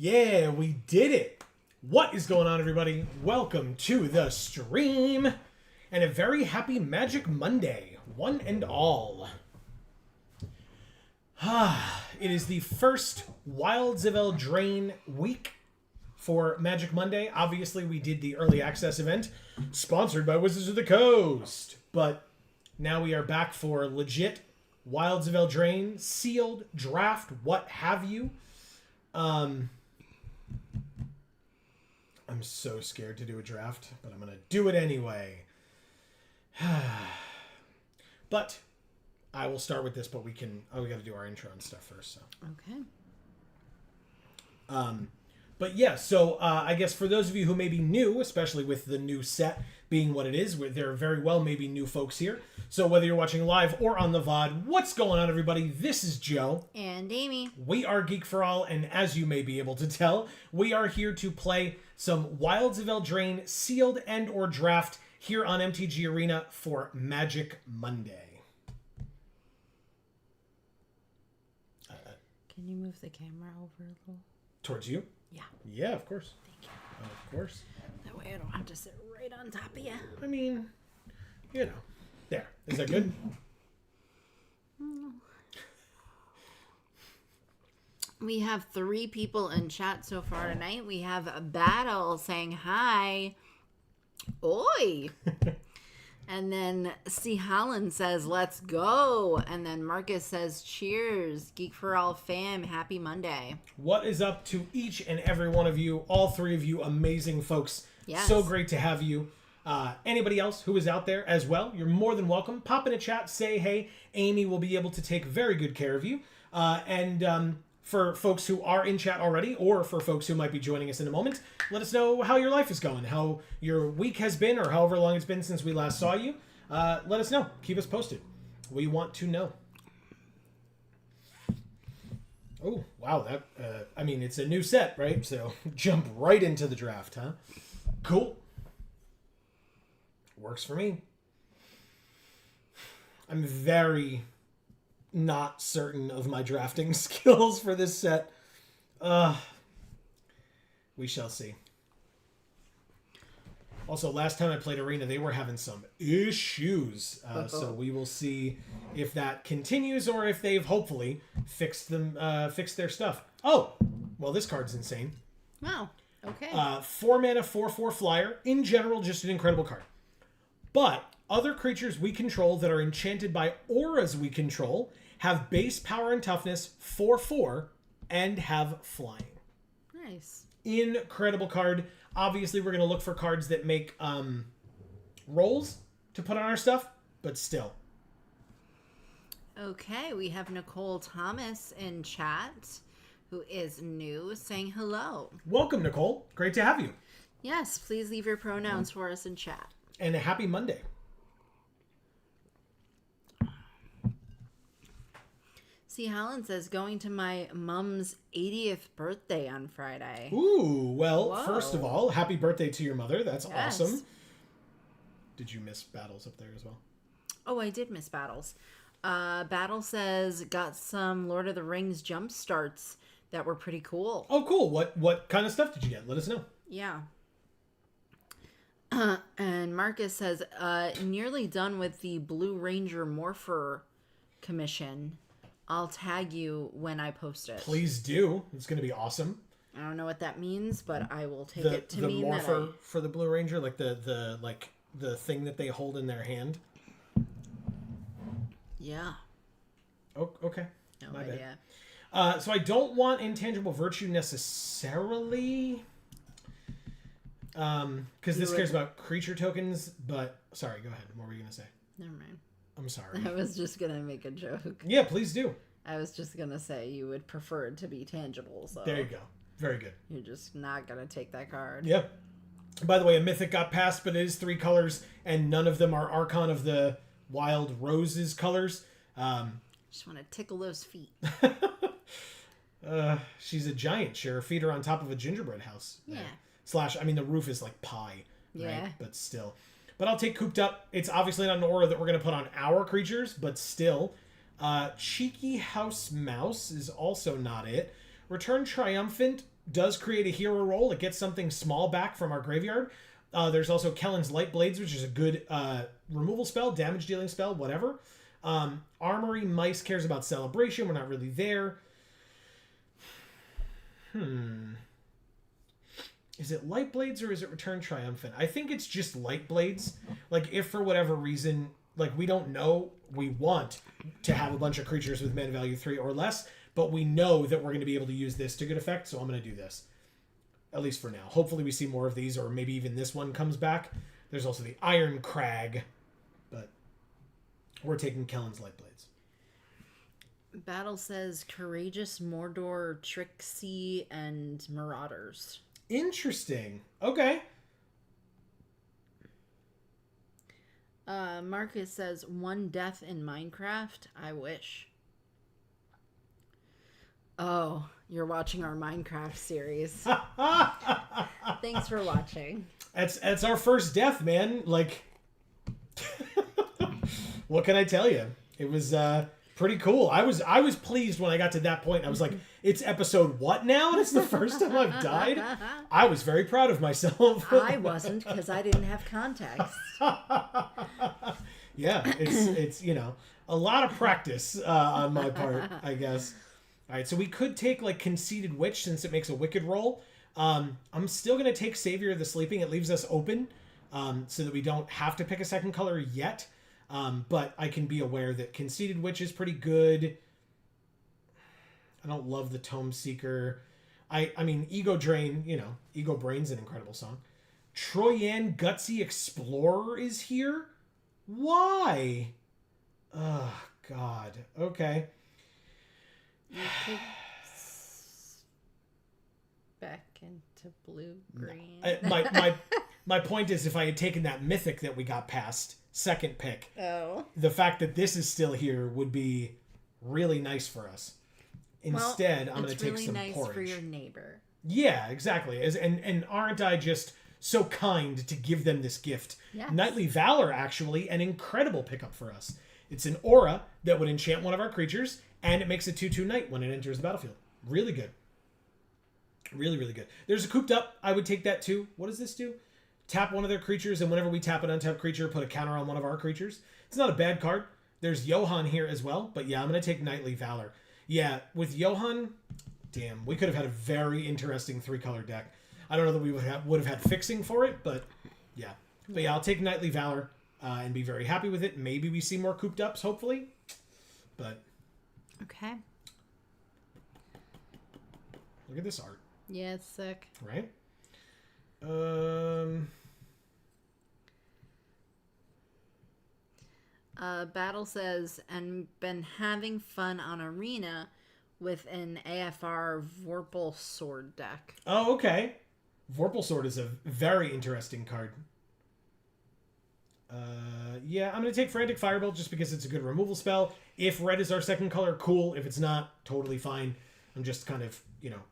Yeah, we did it. What is going on, everybody? Welcome to the stream and a very happy Magic Monday, one and all. It is the first Wilds of Eldraine week for Magic Monday. Obviously, we did the early access event sponsored by Wizards of the Coast, but now we are back for legit Wilds of Eldraine, sealed, draft, what have you. I'm so scared to do a draft, but I'm going to do it anyway. But I will start with this, but we got to do our intro and stuff first. So. Okay. But yeah, so I guess for those of you who may be new, especially with the new set being what it is, there very well may be new folks here. So whether you're watching live or on the VOD, what's going on, everybody? This is Joe. And Amy. We are Geek for All, and as you may be able to tell, we are here to play some Wilds of Eldraine sealed and or draft here on MTG Arena for Magic Monday. Can you move the camera over a little? Towards you? Yeah. Yeah, of course. Thank you. Of course. That way I don't have to sit right on top of you. I mean, you know. There. Is that good? We have 3 people in chat so far tonight. We have a Battle saying hi. Oi. And then C. Holland says, let's go. And then Marcus says, cheers. Geek for All fam. Happy Monday. What is up to each and every one of you, all 3 of you amazing folks. Yes. So great to have you. Anybody else who is out there as well, you're more than welcome. Pop in a chat, say hey. Amy will be able to take very good care of you. For folks who are in chat already, or for folks who might be joining us in a moment, let us know how your life is going, how your week has been, or however long it's been since we last saw you. Let us know. Keep us posted. We want to know. Oh, wow. I mean, it's a new set, right? So jump right into the draft, huh? Cool. Works for me. I'm very not certain of my drafting skills for this set. We shall see. Also, last time I played Arena, they were having some issues. So we will see if that continues or if they've hopefully fixed their stuff. Oh, well, this card's insane. Wow. Okay. 4 mana, 4/4 flyer. In general, just an incredible card. But other creatures we control that are enchanted by auras we control have base power and toughness 4/4 and have flying. Nice. Incredible card. Obviously, we're going to look for cards that make rolls to put on our stuff, but still. Okay, we have Nicole Thomas in chat, who is new, saying hello. Welcome, Nicole. Great to have you. Yes, please leave your pronouns for us in chat. And a happy Monday. C. Holland says, going to my mom's 80th birthday on Friday. Ooh, well, Whoa. First of all, happy birthday to your mother. That's Yes. awesome. Did you miss battles up there as well? Oh, I did miss Battles. Battle says, got some Lord of the Rings jump starts that were pretty cool. Oh, cool. What kind of stuff did you get? Let us know. Yeah. And Marcus says, nearly done with the Blue Ranger Morpher commission. I'll tag you when I post it. Please do. It's going to be awesome. I don't know what that means, but I will take it to mean that morpher for the Blue Ranger, like the thing that they hold in their hand. Yeah. Oh, okay. No My idea. bad. So I don't want Intangible Virtue necessarily, because this cares about creature tokens. But sorry, go ahead. What were you gonna say? Never mind. I'm sorry. I was just going to make a joke. Yeah, please do. I was just going to say you would prefer it to be tangible. So There you go. Very good. You're just not going to take that card. Yep. By the way, a Mythic got passed, but it is 3 colors, and none of them are Archon of the Wild Roses colors. Just want to tickle those feet. She's a giant. Sure, her feet are on top of a gingerbread house. Yeah. I mean, the roof is like pie, Yeah. right? But still. But I'll take Cooped Up. It's obviously not an aura that we're going to put on our creatures, but still. Cheeky House Mouse is also not it. Return Triumphant does create a hero roll. It gets something small back from our graveyard. There's also Kellen's Light Blades, which is a good removal spell, damage dealing spell, whatever. Armory Mice cares about Celebration. We're not really there. Is it Light Blades or is it Return Triumphant? I think it's just Light Blades. Like, if for whatever reason, like, we don't know, we want to have a bunch of creatures with mana value 3 or less, but we know that we're going to be able to use this to good effect, so I'm going to do this. At least for now. Hopefully we see more of these, or maybe even this one comes back. There's also the Iron Crag, but we're taking Kellen's Light Blades. Battle says Courageous Mordor, Trixie, and Marauders. Interesting. Okay. Marcus says, 1 death in Minecraft? I wish. Oh, you're watching our Minecraft series. Thanks for watching. That's our first death, man. Like, what can I tell you? It was pretty cool. I was pleased when I got to that point. I was like, it's episode what now? And it's the first time I've died. I was very proud of myself. I wasn't, because I didn't have context. Yeah, it's a lot of practice on my part, I guess. All right, so we could take like Conceited Witch since it makes a wicked roll. I'm still going to take Savior of the Sleeping. It leaves us open so that we don't have to pick a second color yet. But I can be aware that Conceited Witch is pretty good. I don't love the Tome Seeker. I mean, Ego Drain, Ego Brain's an incredible song. Troyan Gutsy Explorer is here? Why? Oh, God. Okay. You could back into blue, green. My point is, if I had taken that Mythic that we got past, second pick, the fact that this is still here would be really nice for us. Instead, I'm going to take some porridge. It's really nice for your neighbor. Yeah, exactly. And aren't I just so kind to give them this gift? Yes. Knightly Valor, actually, an incredible pickup for us. It's an aura that would enchant one of our creatures, and it makes a 2/2 knight when it enters the battlefield. Really good. Really, really good. There's a Cooped Up. I would take that too. What does this do? Tap one of their creatures, and whenever we tap an untapped creature, put a counter on one of our creatures. It's not a bad card. There's Johan here as well, but yeah, I'm going to take Knightly Valor. Yeah, with Johan, damn, we could have had a very interesting 3-color deck. I don't know that we would have had fixing for it, but yeah. But yeah, I'll take Knightly Valor and be very happy with it. Maybe we see more Cooped Ups, hopefully. But okay. Look at this art. Yeah, it's sick. Right? Battle says, and been having fun on Arena with an AFR Vorpal Sword deck. Oh, okay. Vorpal Sword is a very interesting card. Yeah, I'm going to take Frantic Firebolt just because it's a good removal spell. If red is our second color, cool. If it's not, totally fine. I'm just kind of,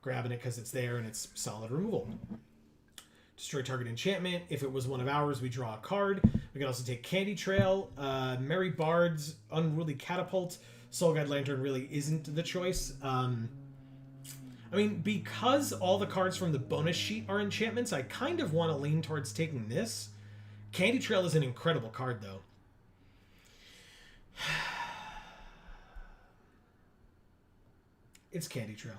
grabbing it because it's there and it's solid removal. Destroy target enchantment. If it was one of ours, we draw a card. We can also take Candy Trail, Merry Bards, Unruly Catapult. Soul Guide Lantern really isn't the choice. I mean, because all the cards from the bonus sheet are enchantments, I kind of want to lean towards taking this. Candy Trail is an incredible card, though. It's Candy Trail.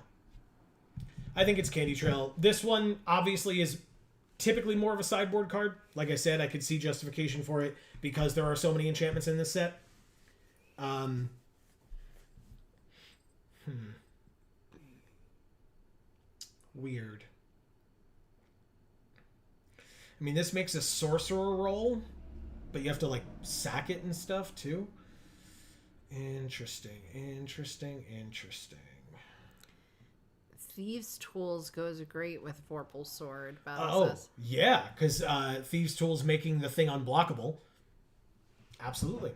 I think it's Candy Trail. This one, obviously, is typically more of a sideboard card. Like I said, I could see justification for it because there are so many enchantments in this set. Weird. I mean, this makes a sorcerer roll, but you have to, sack it and stuff, too. Interesting. Thieves' Tools goes great with Vorpal Sword. Says. Yeah, because Thieves' Tools making the thing unblockable. Absolutely.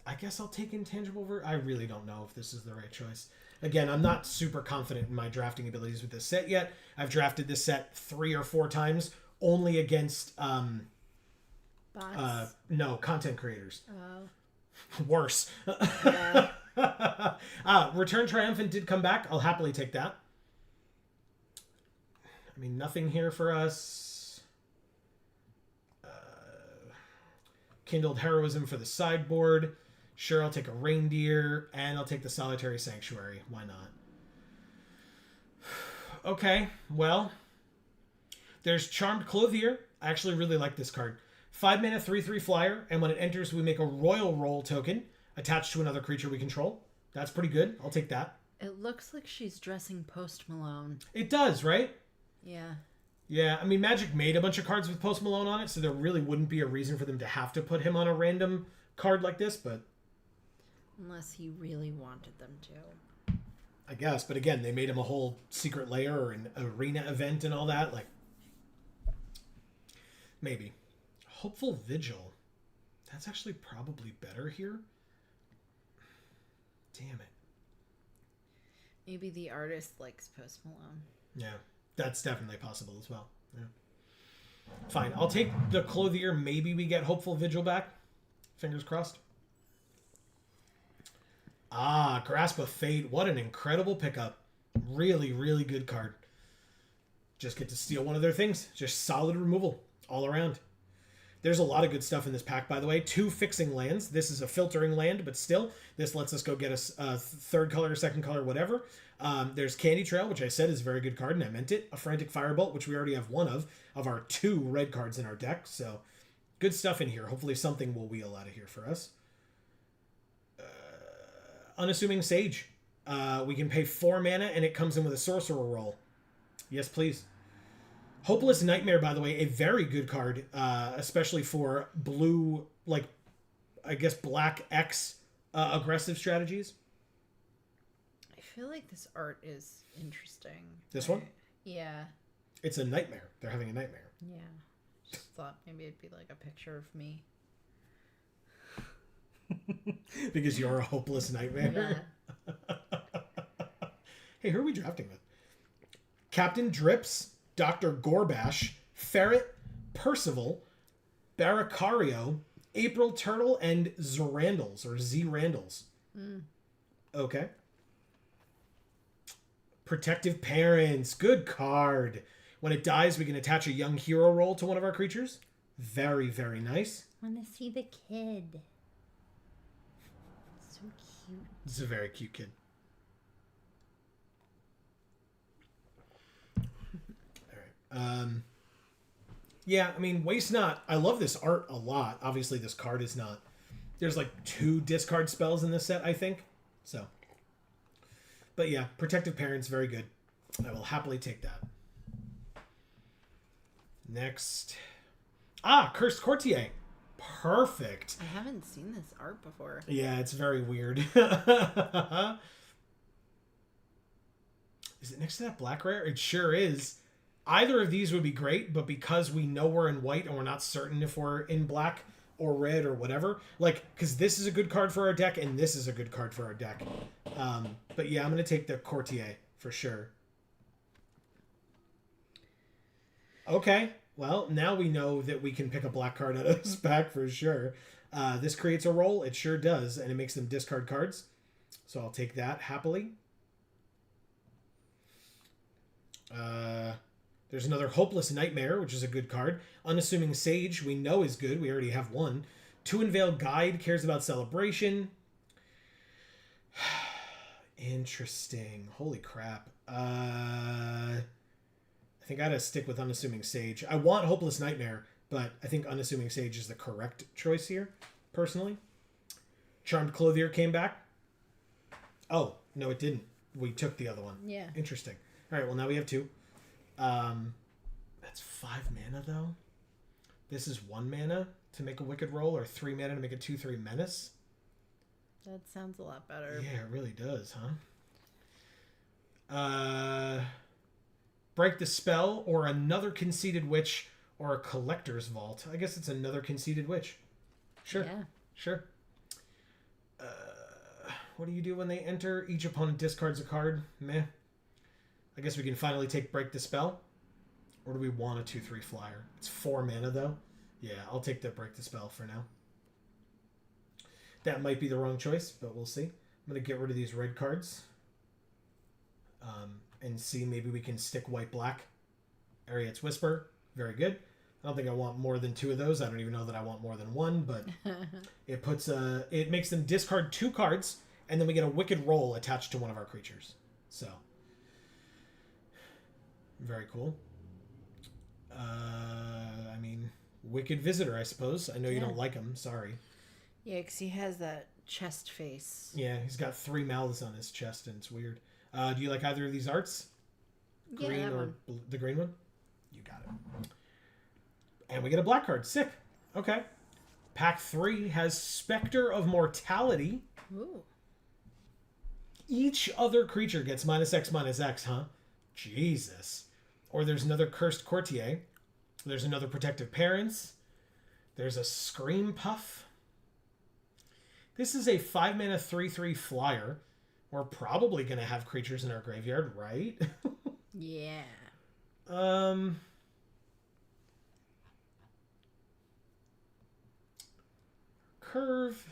I guess I'll take Intangible I really don't know if this is the right choice. Again, I'm not super confident in my drafting abilities with this set yet. I've drafted this set 3 or 4 times, only against bots? No, content creators. Oh. Worse. Yeah. Return Triumphant did come back. I'll happily take that. I mean, nothing here for us. Kindled Heroism for the sideboard. Sure, I'll take a Reindeer, and I'll take the Solitary Sanctuary. Why not? Okay, well, there's Charmed Clothier. I actually really like this card. 5 mana, 3/3 flyer, and when it enters, we make a Royal Roll token attached to another creature we control. That's pretty good. I'll take that. It looks like she's dressing Post Malone. It does, right? Yeah. Yeah, I mean, Magic made a bunch of cards with Post Malone on it, so there really wouldn't be a reason for them to have to put him on a random card like this, but... Unless he really wanted them to. I guess, but again, they made him a whole secret lair or an arena event and all that, like... Maybe. Hopeful Vigil. That's actually probably better here. Damn it. Maybe the artist likes Post Malone. Yeah, that's definitely possible as well. Yeah. Fine, I'll take the Clothier. Maybe we get Hopeful Vigil back. Fingers crossed. Ah, Grasp of Fate. What an incredible pickup. Really, really good card. Just get to steal one of their things. Just solid removal all around. There's a lot of good stuff in this pack, by the way. 2 fixing lands. This is a filtering land, but still, this lets us go get a third color, second color, whatever. There's Candy Trail, which I said is a very good card, and I meant it. A Frantic Firebolt, which we already have one of our 2 red cards in our deck. So, good stuff in here. Hopefully something will wheel out of here for us. Unassuming Sage. We can pay 4 mana, and it comes in with a Sorcerer roll. Yes, please. Hopeless Nightmare, by the way, a very good card, especially for blue, like, I guess black X aggressive strategies. I feel like this art is interesting. This one? Yeah. It's a nightmare. They're having a nightmare. Yeah. Just thought maybe it'd be like a picture of me. Because you're a hopeless nightmare. Yeah. Hey, who are we drafting with? Captain Drips, Dr. Gorbash, Ferret, Percival, Baracario, April Turtle, and Zerandals, or Z-Randals. Okay. Protective Parents. Good card. When it dies, we can attach a young hero roll to one of our creatures. Very, very nice. I want to see the kid. So cute. This is a very cute kid. Yeah, I mean, Waste Not. I love this art a lot. Obviously, this card is not. There's like 2 discard spells in this set, I think. So, but yeah, Protective Parents, very good. I will happily take that. Next, Cursed Courtier. Perfect. I haven't seen this art before. Yeah, it's very weird. Is it next to that black rare? It sure is. Either of these would be great, but because we know we're in white and we're not certain if we're in black or red or whatever, like, because this is a good card for our deck and this is a good card for our deck. But yeah, I'm going to take the Courtier for sure. Okay, well, now we know that we can pick a black card out of this pack for sure. This creates a roll. It sure does, and it makes them discard cards. So I'll take that happily. There's another Hopeless Nightmare, which is a good card. Unassuming Sage, we know is good. We already have one. To Unveil Guide, cares about celebration. Interesting. Holy crap. I think I gotta stick with Unassuming Sage. I want Hopeless Nightmare, but I think Unassuming Sage is the correct choice here, personally. Charmed Clothier came back. Oh, no, it didn't. We took the other one. Yeah. Interesting. All right, well, now we have 2. That's 5 mana, though. This is 1 mana to make a Wicked Roll, or 3 mana to make a 2/3 Menace. That sounds a lot better. Yeah, it really does, huh? Break the Spell, or another Conceited Witch, or a Collector's Vault. I guess it's another Conceited Witch. Sure. Yeah. Sure. What do you do when they enter? Each opponent discards a card. Meh. I guess we can finally take Break the Spell. Or do we want a 2/3 flyer? It's 4 mana, though. Yeah, I'll take the Break the Spell for now. That might be the wrong choice, but we'll see. I'm going to get rid of these red cards. And see, maybe we can stick white-black. Ariet's Whisper. Very good. I don't think I want more than 2 of those. I don't even know that I want more than 1, but it makes them discard 2 cards, and then we get a Wicked Roll attached to one of our creatures. So, very cool. I mean, Wicked Visitor, I suppose. I know you don't like him. Sorry. Yeah, because he has that chest face. Yeah, he's got 3 mouths on his chest, and it's weird. Do you like either of these arts? Green or the green one? You got it. And we get a black card. Sick. Okay. Pack 3 has Spectre of Mortality. Ooh. Each other creature gets -X, huh? Jesus. Or there's another Cursed Courtier. There's another Protective Parents. There's a Scream Puff. This is a 5-mana 3/3 flyer. We're probably going to have creatures in our graveyard, right? Yeah. Curve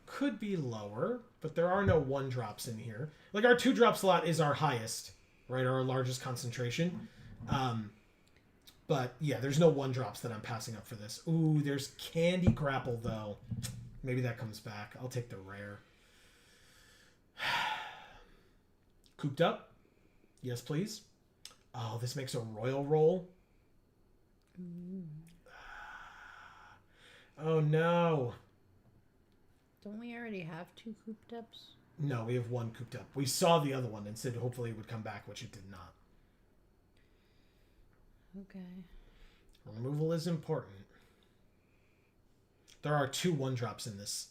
could be lower, but there are no 1-drops in here. Like, our 2-drop slot is our highest, right? Our largest concentration. But yeah, there's no 1-drops that I'm passing up for this. Ooh, there's Candy Grapple, though. Maybe that comes back. I'll take the rare. Cooped Up. Yes, please. Oh, this makes a Royal Roll. Oh, no. Don't we already have 2 cooped ups? No, we have 1 Cooped Up. We saw the other one and said hopefully it would come back, which it did not. Okay. Removal is important. There are 2 1-drops in this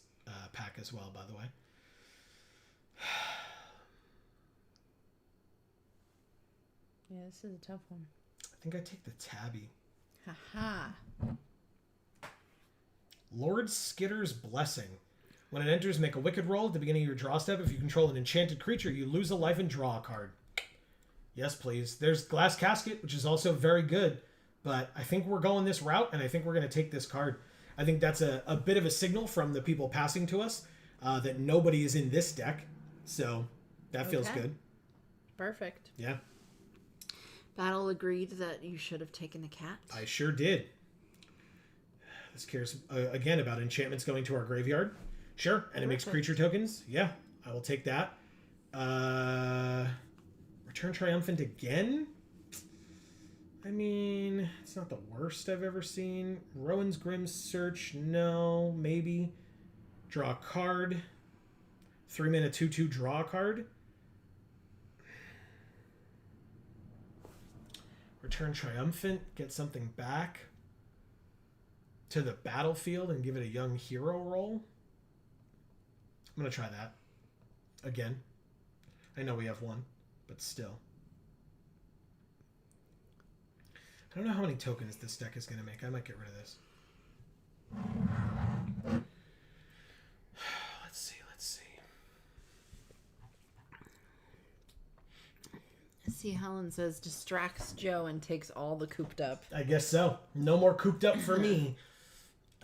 pack as well, by the way. Yeah, this is a tough one. I think I take the Tabby. Haha. Lord Skitter's Blessing. When it enters, make a Wicked Roll at the beginning of your draw step. If you control an enchanted creature, you lose a life and draw a card. Yes, please. There's Glass Casket, which is also very good. But I think we're going this route, and I think we're going to take this card. I think that's a bit of a signal from the people passing to us that nobody is in this deck. So that feels good. Perfect. Yeah. Battle agreed that you should have taken the cat. I sure did. This cares, again, about enchantments going to our graveyard. Sure. And it makes creature tokens. Yeah, I will take that. Return Triumphant again? I mean, it's not the worst I've ever seen. Rowan's Grim Search, no, maybe. Draw a card. 3-mana 2/2, draw a card. Return Triumphant, get something back to the battlefield and give it a young hero roll. I'm going to try that. Again. I know we have 1, but still. I don't know how many tokens this deck is going to make. I might get rid of this. Let's see. See, Helen says distracts Joe and takes all the cooped up. I guess so. No more cooped up for me.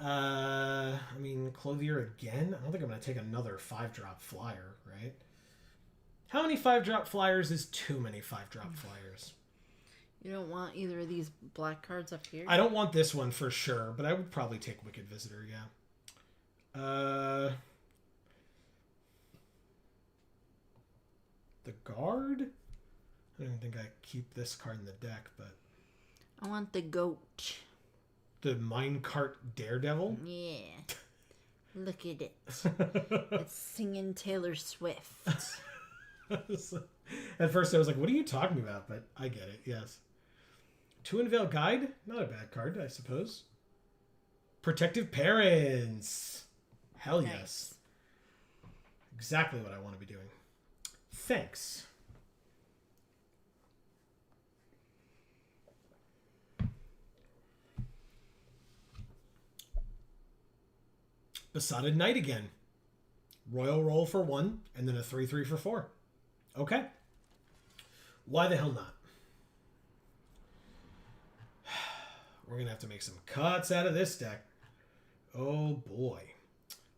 I mean, Clothier again? I don't think I'm going to take another 5-drop flyer, right? How many 5-drop flyers is too many 5-drop flyers? You don't want either of these black cards up here? I don't want this one for sure, but I would probably take Wicked Visitor, yeah. The Guard? I don't even think I keep this card in the deck, but... I want the goat. The Minecart Daredevil? Yeah. Look at it. It's singing Taylor Swift. At first I was like, what are you talking about? But I get it, yes. To Unveil Guide? Not a bad card, I suppose. Protective Parents. Hell yes. Nice. Exactly what I want to be doing. Thanks. Besotted Knight again. Royal Roll for 1, and then a 3/3 for 4. Okay. Why the hell not? We're going to have to make some cuts out of this deck. Oh boy.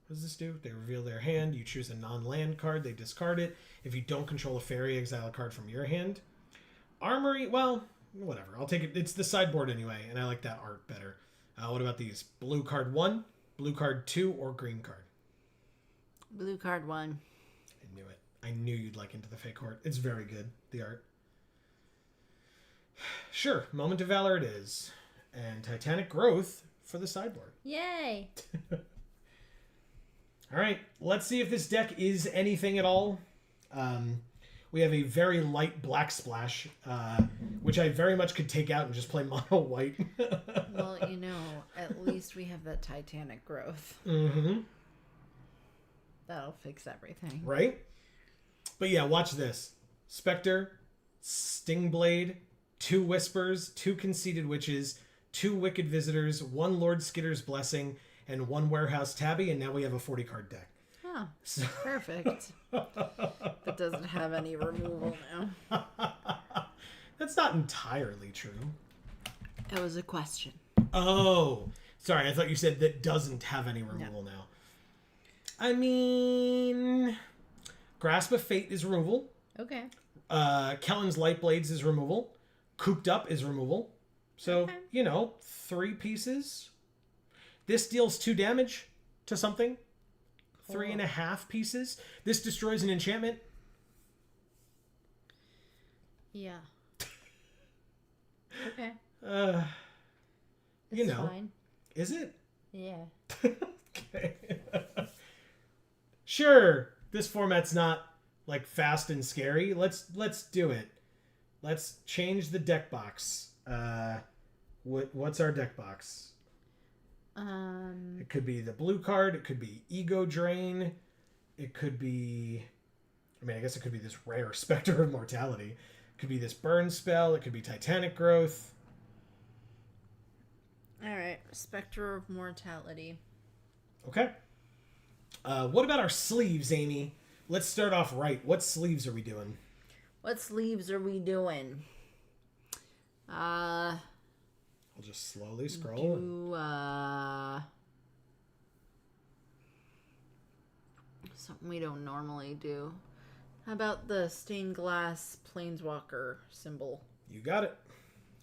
What does this do? They reveal their hand. You choose a non-land card. They discard it. If you don't control a fairy, exile a card from your hand. Armory, well, whatever. I'll take it. It's the sideboard anyway, and I like that art better. What about these? Blue card 1, blue card 2, or green card? Blue card 1. I knew it. I knew you'd like Into the Fey Court. It's very good, the art. Sure, Moment of Valor it is. And Titanic Growth for the sideboard. Yay! All right, let's see if this deck is anything at all. We have a very light black splash, which I very much could take out and just play mono white. Well, at least we have that Titanic Growth. Mm-hmm. That'll fix everything. Right? But yeah, watch this. Spectre, Stingblade, 2 Whispers, 2 Conceited Witches, 2 Wicked Visitors, 1 Lord Skitter's Blessing, and 1 Warehouse Tabby, and now we have a 40-card deck. Oh, so... perfect. It doesn't have any removal now. That's not entirely true. It was a question. Oh, sorry. I thought you said that doesn't have any removal now. I mean, Grasp of Fate is removal. Okay. Kellen's Lightblades is removal. Cooped Up is removal. So, 3 pieces. This deals 2 damage to something. 3.5 pieces. This destroys an enchantment. Yeah. Okay. It's fine. Is it? Yeah. Okay. Sure. This format's not like fast and scary. Let's do it. Let's change the deck box. What's our deck box? It could be the blue card. It could be Ego Drain. It could be... I guess it could be this rare Spectre of Mortality. It could be this burn spell. It could be Titanic Growth. Alright. Spectre of Mortality. Okay. What about our sleeves, Amy? Let's start off right. What sleeves are we doing? What sleeves are we doing? I'll just slowly scroll. Something we don't normally do. How about the stained glass planeswalker symbol? You got it.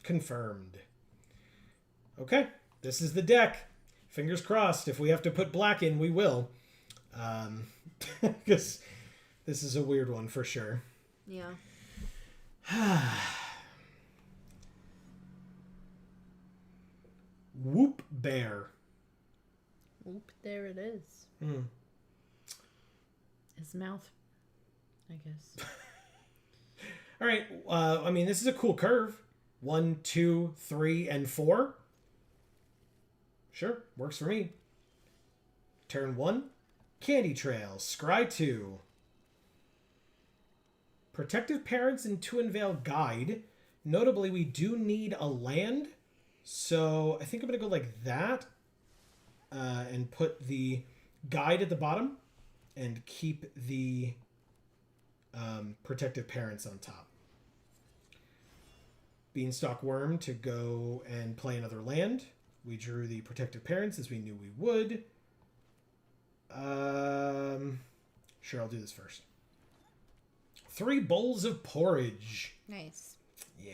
Confirmed. Okay, this is the deck. Fingers crossed. If we have to put black in, we will. Because this is a weird one for sure. Yeah. Whoop Bear. Whoop, there it is. His mouth, I guess. All right. This is a cool curve. 1, 2, 3, and 4. Sure, works for me. Turn 1, Candy Trail, Scry 2. Protective Parents and Twin Veil Guide. Notably, we do need a land, so I think I'm going to go like that and put the guide at the bottom and keep the Protective Parents on top. Beanstalk Worm to go and play another land. We drew the Protective Parents as we knew we would. Sure, I'll do this first. 3 bowls of porridge. Nice. Yeah.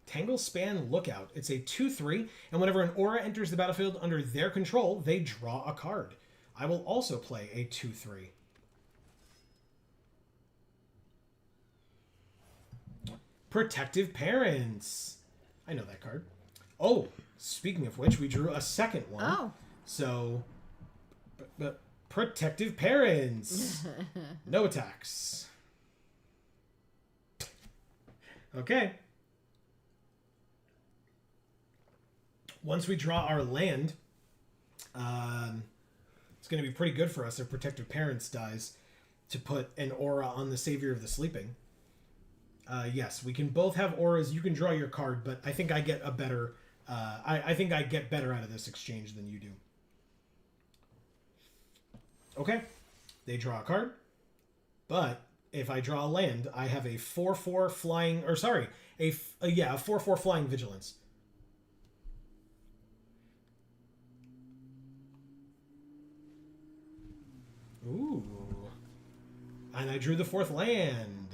Tangle Span Lookout. It's a 2/3, and whenever an aura enters the battlefield under their control, they draw a card. I will also play a 2/3. Protective Parents. I know that card. Oh, speaking of which, we drew a second one. Oh. So, Protective Parents. No attacks. Okay. Once we draw our land, it's going to be pretty good for us if Protective Parents dies to put an aura on the Savior of the Sleeping. Yes, we can both have auras. You can draw your card, but I think I get a better... I think I get better out of this exchange than you do. Okay. They draw a card. But if I draw a land, I have a 4/4 flying... Or sorry, a 4/4 flying vigilance. Ooh. And I drew the 4th land.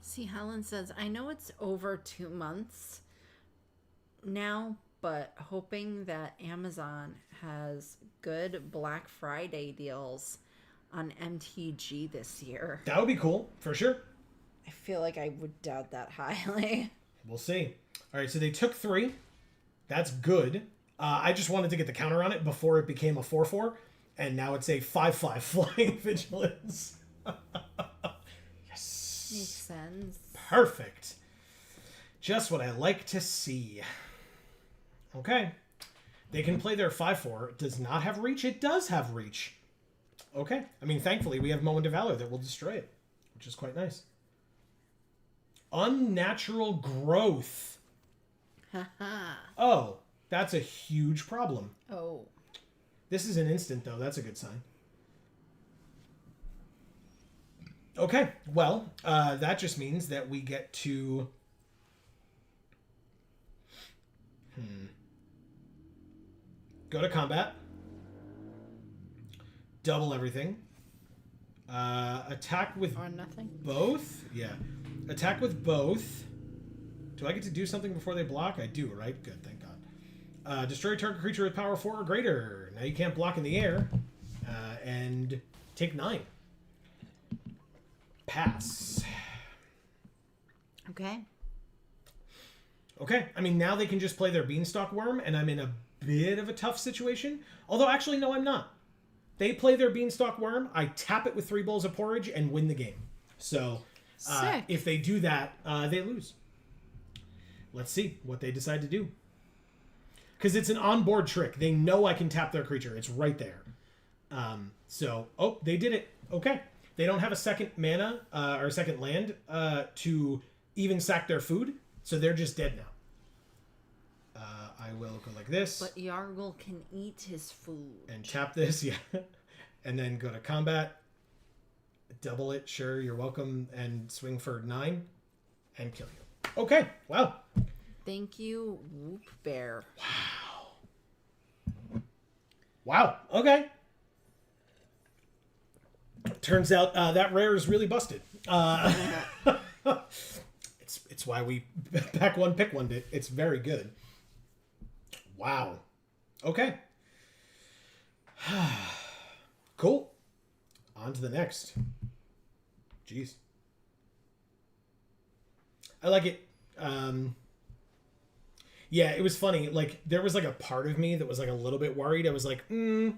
See, Helen says, I know it's over 2 months now, but hoping that Amazon has good Black Friday deals on MTG this year. That would be cool, for sure. I feel like I would doubt that highly. We'll see. All right, so they took 3. That's good. I just wanted to get the counter on it before it became a 4/4, and now it's a 5/5 flying vigilance. Yes. Makes sense. Perfect. Just what I like to see. Okay. They can play their 5/4. It does not have reach. It does have reach. Okay. I mean, thankfully, we have Moment of Valor that will destroy it, which is quite nice. Unnatural growth. Oh, that's a huge problem. Oh. This is an instant, though. That's a good sign. Okay, well, that just means that we get to... Go to combat. Double everything. Attack with Or nothing. both? Yeah. Attack with both. Do I get to do something before they block? I do, right? Good, thank God. Destroy target creature with power 4 or greater. Now you can't block in the air. And take 9. Pass. Okay. Okay, I mean, now they can just play their Beanstalk Worm, and I'm in a bit of a tough situation. Although, actually, no, I'm not. They play their Beanstalk Worm, I tap it with 3 bowls of porridge, and win the game. So, Sick. if they do that, they lose. Let's see what they decide to do. Because it's an onboard trick. They know I can tap their creature. It's right there. Oh, they did it. Okay. They don't have a second mana, or a second land, to even sack their food. So they're just dead now. I will go like this. But Yargle can eat his food. And tap this, yeah. And then go to combat. Double it, sure, you're welcome. And swing for 9. And kill you. Okay, wow. Thank you, Whoop Bear. Wow, okay. Turns out that rare is really busted. It's why we back one, pick one. It's very good. Wow. Okay. Cool. On to the next. Jeez. I like it. Yeah, it was funny. Like, there was like a part of me that was like a little bit worried. I was like, they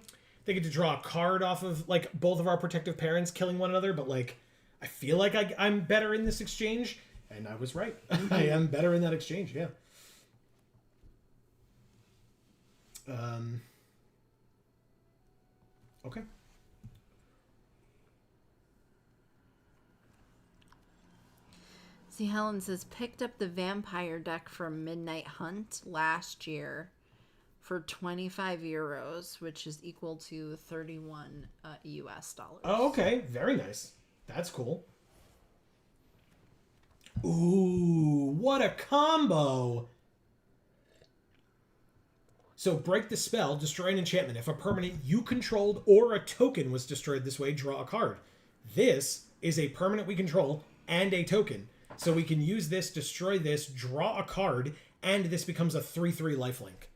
get to draw a card off of like both of our protective parents killing one another, but like, I feel like I'm better in this exchange. And I was right. I am better in that exchange, yeah. Okay. See, Helen says, picked up the vampire deck from Midnight Hunt last year for 25 euros, which is equal to 31 US dollars. Oh, okay. Very nice. That's cool. Ooh, what a combo. So break the spell, destroy an enchantment. If a permanent you controlled or a token was destroyed this way, draw a card. This is a permanent we control and a token. So we can use this, destroy this, draw a card, and this becomes a 3/3 lifelink.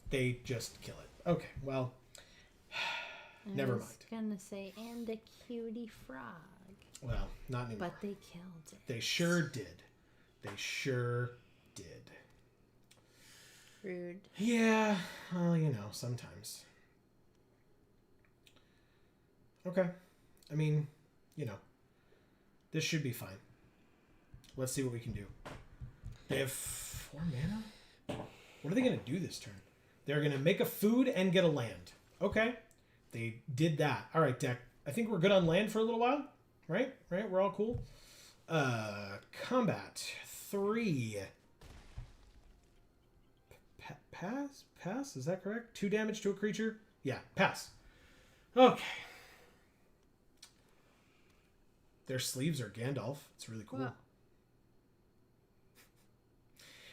They just kill it. Okay, well, never mind. I was gonna say, and a cutie frog. Well, not anymore. But they killed it. They sure did. They sure did. Rude. Yeah, well, you know, sometimes. Okay. I mean, you know, this should be fine. Let's see what we can do. They have 4 mana? What are they going to do this turn? They're going to make a food and get a land. Okay. They did that. All right, deck. I think we're good on land for a little while. Right? Right? We're all cool. Combat. 3. Pass? Pass? Is that correct? 2 damage to a creature? Yeah, pass. Okay. Their sleeves are Gandalf. It's really cool. Wow.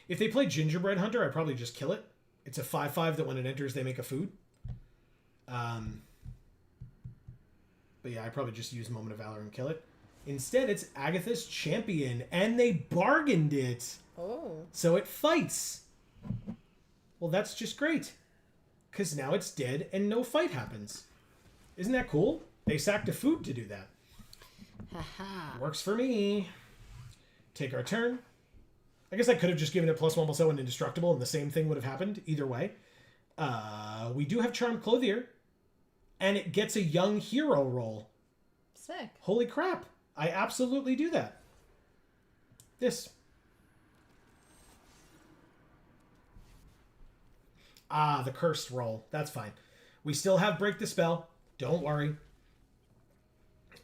If they play Gingerbread Hunter, I'd probably just kill it. It's a 5/5 that when it enters, they make a food. But yeah, I probably just use Moment of Valor and kill it. Instead, it's Agatha's Champion, and they bargained it. Oh. So it fights. Well, that's just great. Because now it's dead and no fight happens. Isn't that cool? They sacked a food to do that. Haha. Works for me. Take our turn. I guess I could have just given it +1/+0 and indestructible, and the same thing would have happened either way. We do have Charmed Clothier, and it gets a young hero roll. Sick. Holy crap. I absolutely do that. This. Ah, the cursed roll. That's fine. We still have Break the Spell. Don't worry.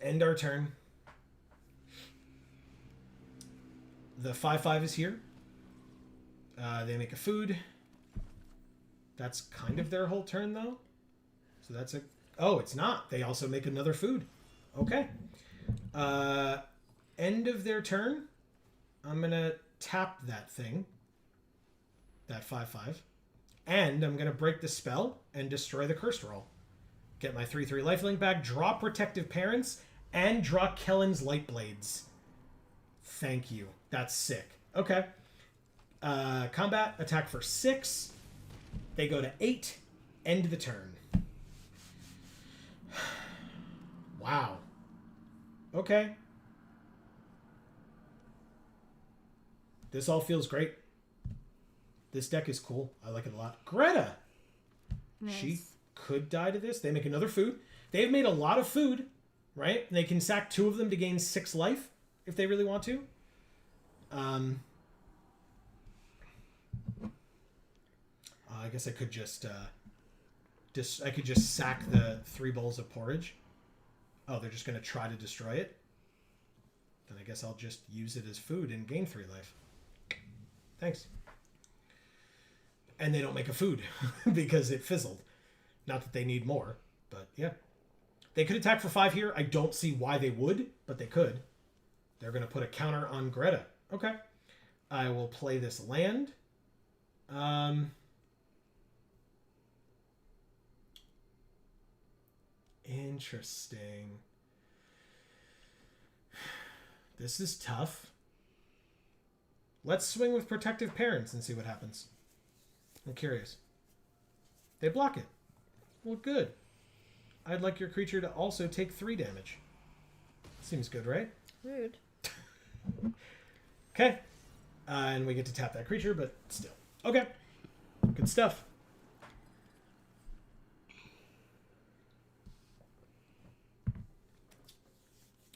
End our turn. The 5/5 is here. They make a food. That's kind of their whole turn, though. So that's a... Oh, it's not. They also make another food. Okay. End of their turn. I'm going to tap that thing. That 5/5. And I'm going to break the spell and destroy the cursed roll. Get my 3/3 lifelink back. Draw Protective Parents. And draw Kellen's Light Blades. Thank you. That's sick. Okay. Combat. Attack for 6. They go to 8. End the turn. Wow. Okay. This all feels great. This deck is cool. I like it a lot. Greta! Nice. She could die to this. They make another food. They've made a lot of food, right? And they can sack 2 of them to gain 6 life if they really want to. I guess I could just sack the 3 bowls of porridge. Oh, they're just going to try to destroy it? Then I guess I'll just use it as food and gain 3 life. Thanks. And they don't make a food because it fizzled. Not that they need more, but yeah. They could attack for 5 here. I don't see why they would, but they could. They're going to put a counter on Greta. Okay. I will play this land. Interesting. This is tough. Let's swing with Protective Parents and see what happens. I'm curious. They block it. Well, good. I'd like your creature to also take 3 damage. Seems good, right? Rude. Okay. And we get to tap that creature, but still. Okay. Good stuff.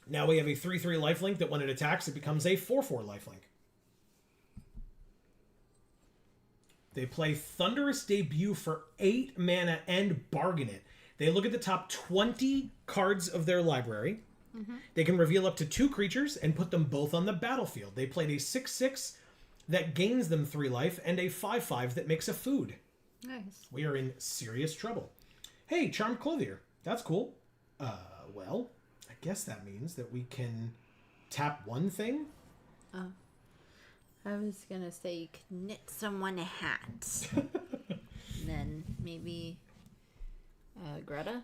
Now we have a 3/3 lifelink that when it attacks, it becomes a 4/4 lifelink. They play Thunderous Debut for 8 mana and bargain it. They look at the top 20 cards of their library. Mm-hmm. They can reveal up to 2 creatures and put them both on the battlefield. They played a 6/6 that gains them 3 life and a 5/5 that makes a food. Nice. We are in serious trouble. Hey, Charmed Clothier. That's cool. Well, I guess that means that we can tap 1 thing. Oh. I was going to say you could knit someone a hat. Then maybe Greta?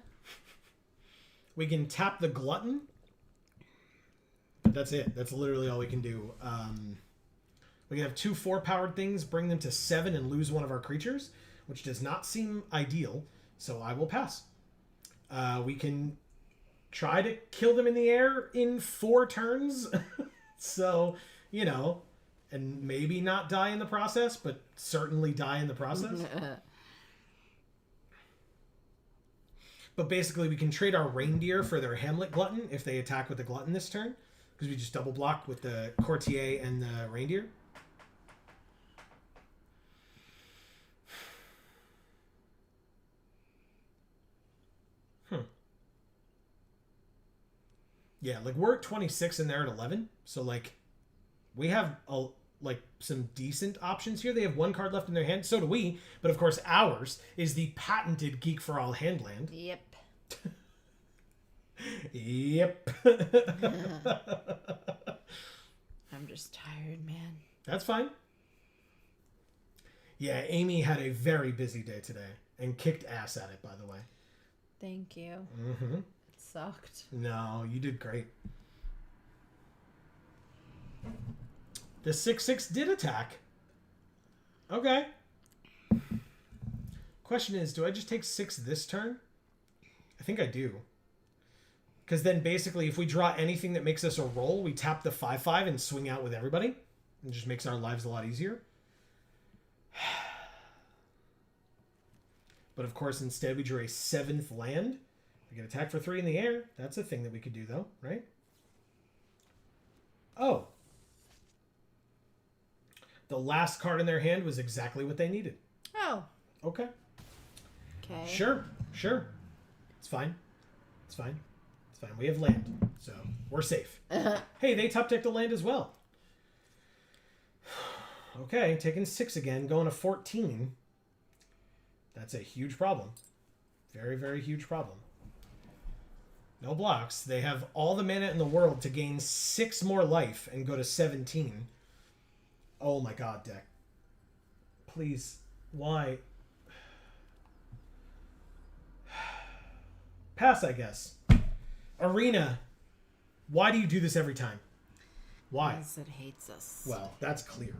We can tap the Glutton. But that's it. That's literally all we can do. We can have 2 4-powered things, bring them to 7 and lose one of our creatures, which does not seem ideal, so I will pass. We can try to kill them in the air in 4 turns. So, you know, and maybe not die in the process, but certainly die in the process. But basically, we can trade our Reindeer for their Hamlet Glutton if they attack with the Glutton this turn, because we just double block with the Courtier and the Reindeer. Yeah, like we're at 26 and they're at 11, so like we have some decent options here. They have 1 card left in their hand, so do we, but of course ours is the patented Geek for All Handland. Yep. Yep. I'm just tired, man. That's fine. Yeah, Amy had a very busy day today and kicked ass at it, by the way. Thank you. Mm-hmm. It's sucked. No, you did great. The 6/6 did attack. Okay. Question is, do I just take 6 this turn? I think I do. Because then basically if we draw anything that makes us a roll, we tap the 5/5 and swing out with everybody. It just makes our lives a lot easier. But of course, instead we drew a 7th land. We get attack for 3 in the air. That's a thing that we could do though, right? Oh. The last card in their hand was exactly what they needed. Oh. Okay. Okay. Sure. It's fine. It's fine. We have land, so we're safe. Hey, they top decked a land as well. Okay, taking 6 again, going to 14. That's a huge problem. Very, very huge problem. No blocks. They have all the mana in the world to gain 6 more life and go to 17. Oh my god, deck. Please. Why? Pass, I guess. Arena. Why do you do this every time? Why? Because it hates us. Well, that's clear.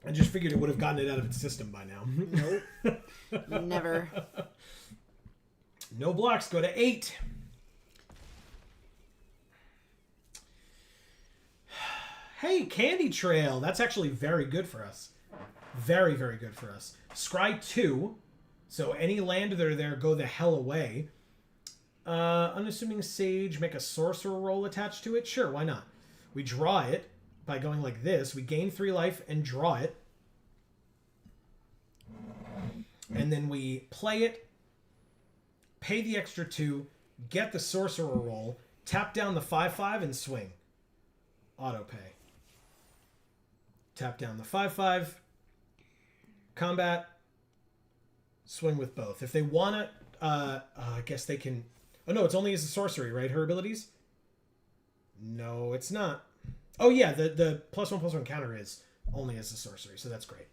I just figured it would have gotten it out of its system by now. Nope. Never. No blocks. Go to 8. Hey, Candy Trail. That's actually very good for us. Very, very good for us. Scry 2. So any land that are there, go the hell away. Unassuming Sage, make a sorcerer roll attached to it. Sure, why not? We draw it by going like this. We gain 3 life and draw it. And then we play it, pay the extra 2, get the sorcerer roll, tap down the 5/5 and swing. Auto pay. Tap down the 5/5. Combat. Swing with both. If they want to, I guess they can... Oh, no, it's only as a sorcery, right? Her abilities? No, it's not. Oh, yeah, the +1/+1 counter is only as a sorcery, so that's great.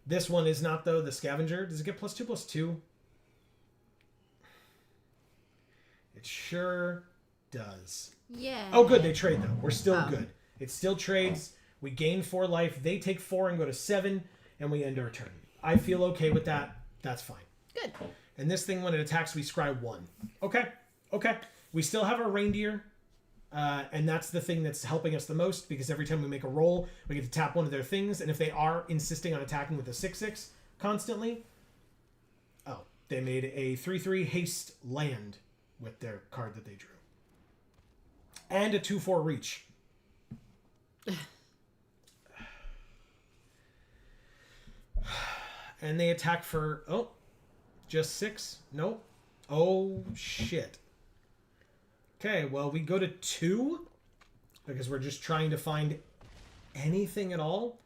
This one is not, though. The Scavenger. Does it get +2/+2? It sure does. Yeah. Oh, good. They trade, though. We're still good. It still trades. We gain 4 life. They take 4 and go to 7, and we end our turn. I feel okay with that. That's fine. Good. And this thing, when it attacks, we scry 1. Okay. We still have our reindeer. And that's the thing that's helping us the most, because every time we make a roll, we get to tap one of their things. And if they are insisting on attacking with a 6/6 constantly, they made a 3/3 haste land with their card that they drew. And a 2/4 reach. And they attack for, just 6? Nope. Oh, shit. Okay, well, we go to 2 because we're just trying to find anything at all.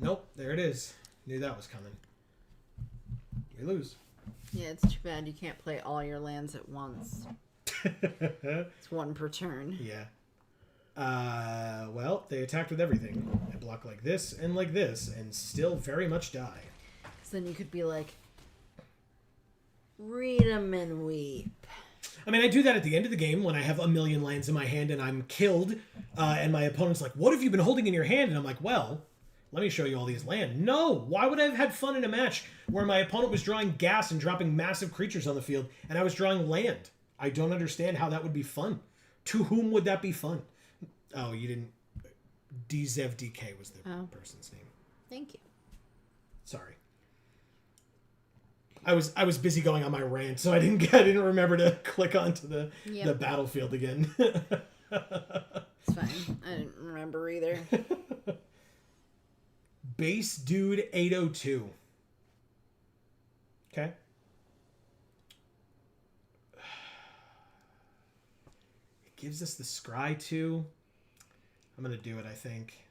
Nope, there it is. Knew that was coming. We lose. Yeah, it's too bad you can't play all your lands at once. It's 1 per turn. Yeah. Well, they attacked with everything. I block like this, and still very much die. So then you could be like, read 'em and weep. I mean, I do that at the end of the game when I have a million lands in my hand and I'm killed, and my opponent's like, what have you been holding in your hand? And I'm like, well, let me show you all these land. No! Why would I have had fun in a match where my opponent was drawing gas and dropping massive creatures on the field, and I was drawing land? I don't understand how that would be fun. To whom would that be fun? Oh, you didn't... DZevDK was the person's name. Thank you. Sorry. I was busy going on my rant, so I didn't remember to click onto the battlefield again. It's fine. I didn't remember either. Base Dude 802. Okay. It gives us the scry 2. I'm going to do it, I think.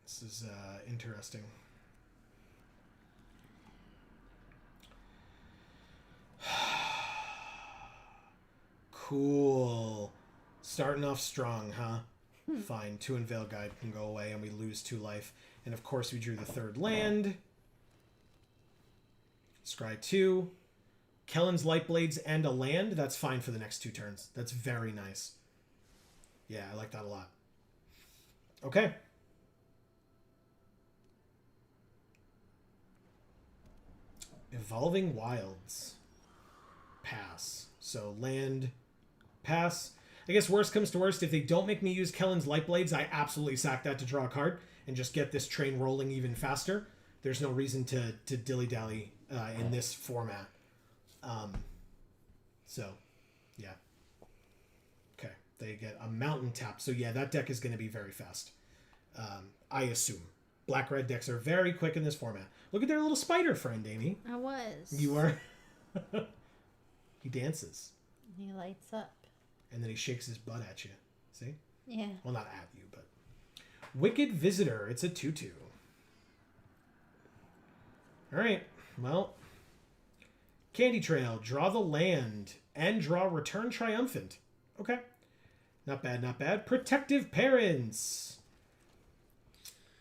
This is interesting. Cool. Starting off strong, huh? Fine. 2 Unveil Guide can go away, and we lose 2 life. And of course, we drew the 3rd land. Scry 2. Kellen's Lightblades and a land. That's fine for the next 2 turns. That's very nice. Yeah, I like that a lot. Okay. Evolving Wilds. Pass. So land, pass. I guess worst comes to worst, if they don't make me use Kellen's Lightblades, I absolutely sack that to draw a card and just get this train rolling even faster. There's no reason to dilly-dally in this format. So, yeah. Okay, they get a mountain tap. So, yeah, that deck is going to be very fast. I assume. Black-red decks are very quick in this format. Look at their little spider friend, Amy. I was. You are... He dances. He lights up. And then he shakes his butt at you. See? Yeah. Well, not at you, but... Wicked Visitor. It's a 2/2. Alright, well... Candy Trail. Draw the land. And draw Return Triumphant. Okay. Not bad, not bad. Protective Parents.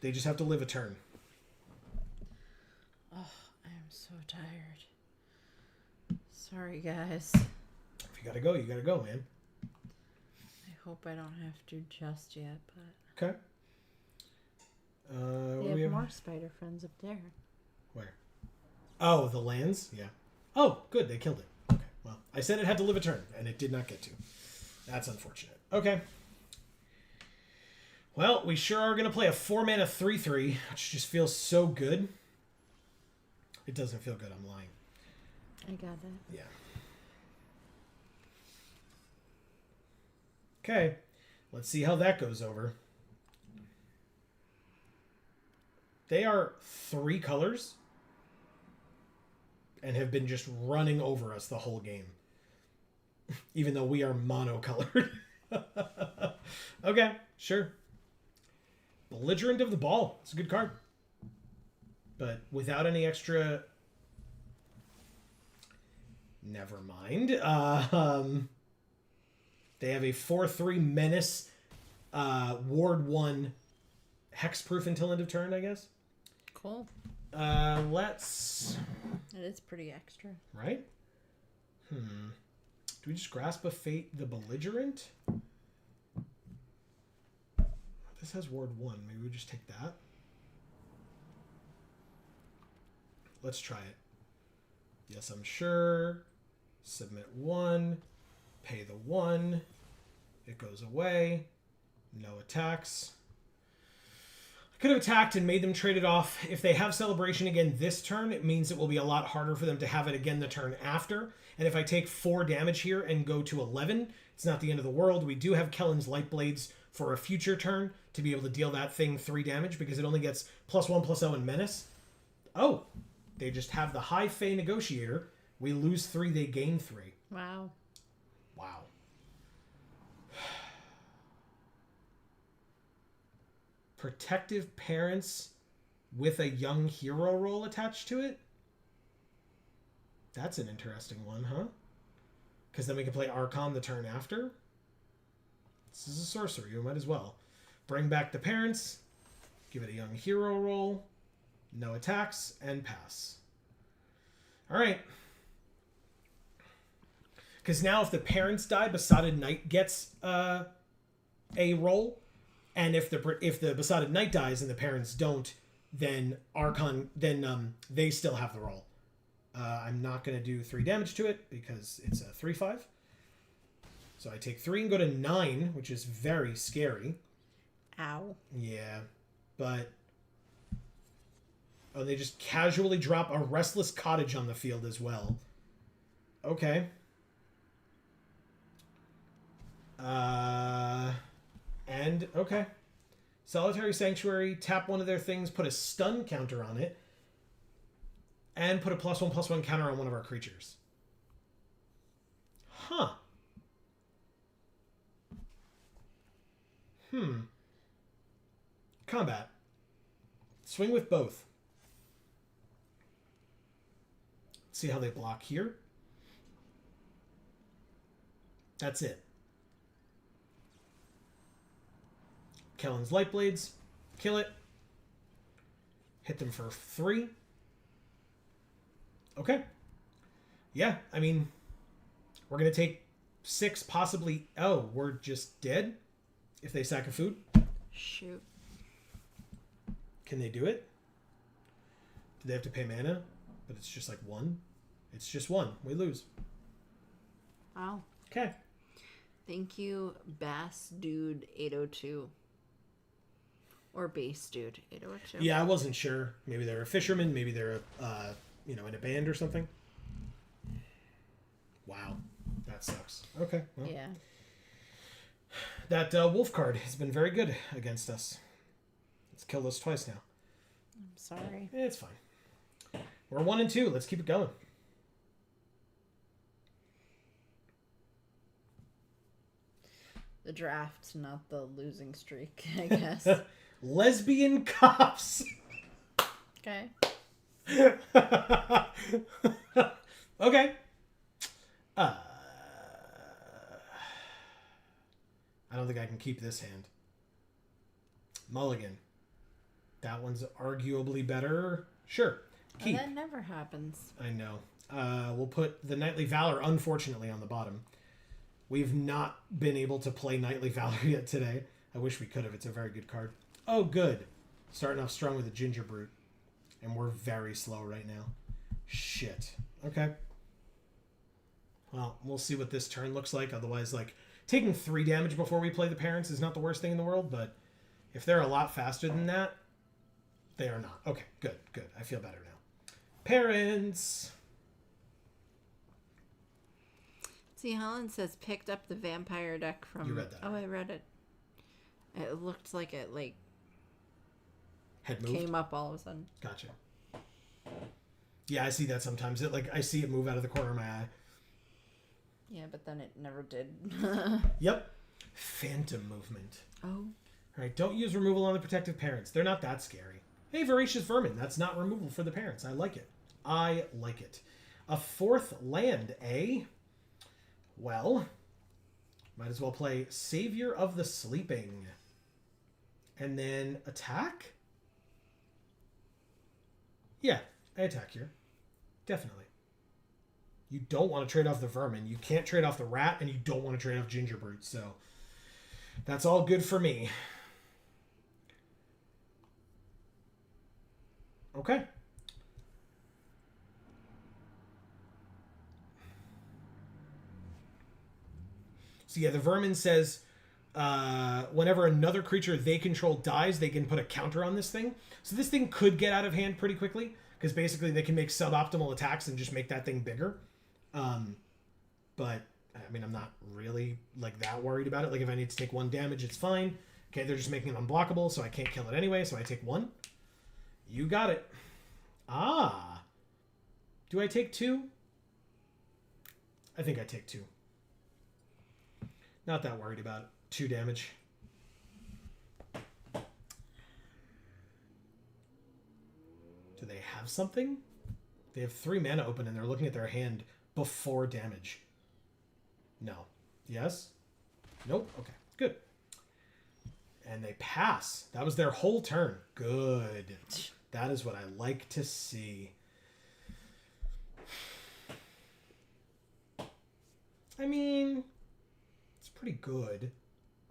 They just have to live a turn. Oh, I'm so tired. Sorry, guys. If you gotta go, you gotta go, man. I hope I don't have to just yet, but... Okay. They have more spider friends up there. Where? Oh, the lands? Yeah. Oh, good. They killed it. Okay. Well, I said it had to live a turn, and it did not get to. That's unfortunate. Okay. Well, we sure are going to play a 4-mana 3/3, which just feels so good. It doesn't feel good. I'm lying. I got that. Yeah. Okay. Let's see how that goes over. They are 3 colors and have been just running over us the whole game. Even though we are monocolored. Okay, sure. Belligerent of the Ball. It's a good card. But without any extra... Never mind. They have a 4/3 Menace, Ward 1, Hexproof until end of turn, I guess. Cool. Let's... It is pretty extra. Right? Do we just Grasp of Fate the Belligerent? This has Ward 1. Maybe we just take that. Let's try it. Yes, I'm sure. Submit 1. Pay the 1. It goes away. No attacks. I could have attacked and made them trade it off. If they have Celebration again this turn, it means it will be a lot harder for them to have it again the turn after. And if I take 4 damage here and go to 11, it's not the end of the world. We do have Kellen's Lightblades for a future turn to be able to deal that thing 3 damage because it only gets +1/+0 and Menace. Oh, they just have the High Fae Negotiator. We lose 3, they gain 3. Wow. Wow. Protective Parents with a young hero role attached to it? That's an interesting one, huh? Because then we can play Archon the turn after? This is a sorcery, you might as well. Bring back the parents, give it a young hero roll, no attacks, and pass. Alright. Because now if the parents die, Besotted Knight gets a roll. And if the Besotted Knight dies and the parents don't, then Archon, then they still have the roll. I'm not going to do 3 damage to it because it's a 3/5. So I take 3 and go to 9, which is very scary. Ow. Yeah, but... Oh, they just casually drop a Restless Cottage on the field as well. Okay. And, okay. Solitary Sanctuary, tap one of their things, put a stun counter on it, and put a +1/+1 counter on one of our creatures. Huh. Combat. Swing with both. See how they block here. That's it. Kellen's Lightblades. Kill it. Hit them for 3. Okay. Yeah, I mean, we're going to take 6, possibly... Oh, we're just dead? If they sack a food? Shoot. Can they do it? Do they have to pay mana? But it's just like 1? It's just 1. We lose. Wow. Okay. Thank you, Bass Dude 802. Or Bass Dude 802. Yeah, I wasn't sure. Maybe they're a fisherman. Maybe they're in a band or something. Wow. That sucks. Okay. Well, Yeah. that wolf card has been very good against us. It's killed us twice now. I'm sorry. It's fine. We're 1 and 2. Let's keep it going. The draft, not the losing streak, I guess. Lesbian cops. Okay. Okay. I don't think I can keep this hand. Mulligan. That one's arguably better. Sure. Keep. That never happens. I know. We'll put the Knightly Valor, unfortunately, on the bottom. We've not been able to play Knightly Valor yet today. I wish we could have. It's a very good card. Oh, good. Starting off strong with a Ginger Brute. And we're very slow right now. Shit. Okay. Well, we'll see what this turn looks like. Otherwise, like, taking 3 damage before we play the Parents is not the worst thing in the world, but if they're a lot faster than that, they are not. Okay, good, good. I feel better now. Parents! See, Helen says picked up the vampire deck from... You read that. Oh, I read it. It looked like it, like, Head moved? came up all of a sudden. Gotcha. Yeah, I see that sometimes. I see it move out of the corner of my eye. Yeah, but then it never did. Yep. Phantom movement. Oh. All right, don't use removal on the protective parents. They're not that scary. Hey, Voracious Vermin. That's not removal for the parents. I like it. I like it. A 4th land, eh? Well, might as well play Savior of the Sleeping. And then attack? Yeah, I attack here. Definitely. You don't want to trade off the Vermin. You can't trade off the Rat, and you don't want to trade off Ginger Brute, so that's all good for me. Okay. So yeah, the Vermin says whenever another creature they control dies, they can put a counter on this thing. So this thing could get out of hand pretty quickly, because basically they can make suboptimal attacks and just make that thing bigger. But I mean, I'm not really like that worried about it. Like if I need to take 1 damage, it's fine. Okay, they're just making it unblockable, so I can't kill it anyway, so I take 1. You got it. Ah. Do I take 2? I think I take 2. Not that worried about it. 2 damage. Do they have something? They have 3 mana open and they're looking at their hand before damage. No. Yes? Nope. Okay. Good. And they pass. That was their whole turn. Good. That is what I like to see. I mean, it's pretty good.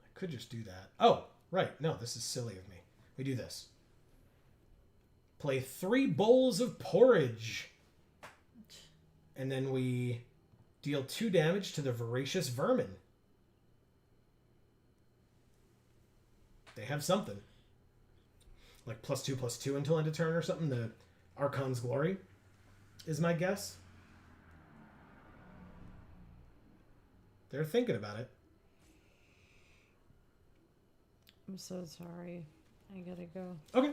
I could just do that. Oh, right. No, this is silly of me. We do this. Play 3 bowls of porridge. And then we deal 2 damage to the Voracious Vermin. They have something. Like +2/+2 until end of turn or something. The Archon's Glory is my guess. They're thinking about it. I'm so sorry. I gotta go. Okay.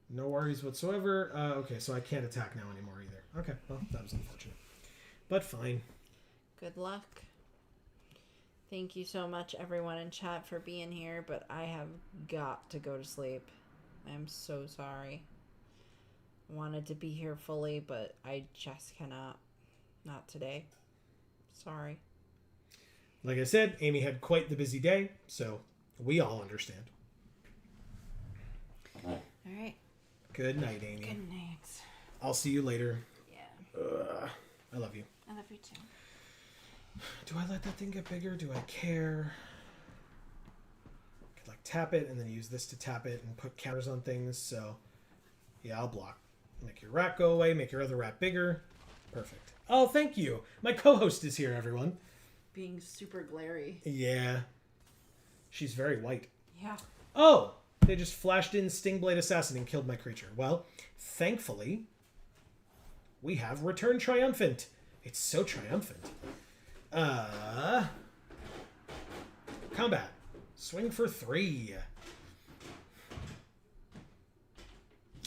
No worries whatsoever. Okay, so I can't attack now anymore either. Okay, well, that was unfortunate. But fine. Good luck. Thank you so much, everyone in chat, for being here, but I have got to go to sleep. I'm so sorry. Wanted to be here fully, but I just cannot. Not today. Sorry. Like I said, Amy had quite the busy day, so we all understand. All right. Good night, Amy. Good night. I'll see you later. Yeah. I love you. I love you too. Do I let that thing get bigger? Do I care? I could like tap it and then use this to tap it and put counters on things. So yeah, I'll block. Make your rat go away. Make your other rat bigger. Perfect. Oh, thank you. My co-host is here, everyone. Being super glary. Yeah. She's very white. Yeah. Oh, they just flashed in Stingblade Assassin and killed my creature. Well, thankfully, we have Return Triumphant. It's so triumphant. Combat. Swing for 3.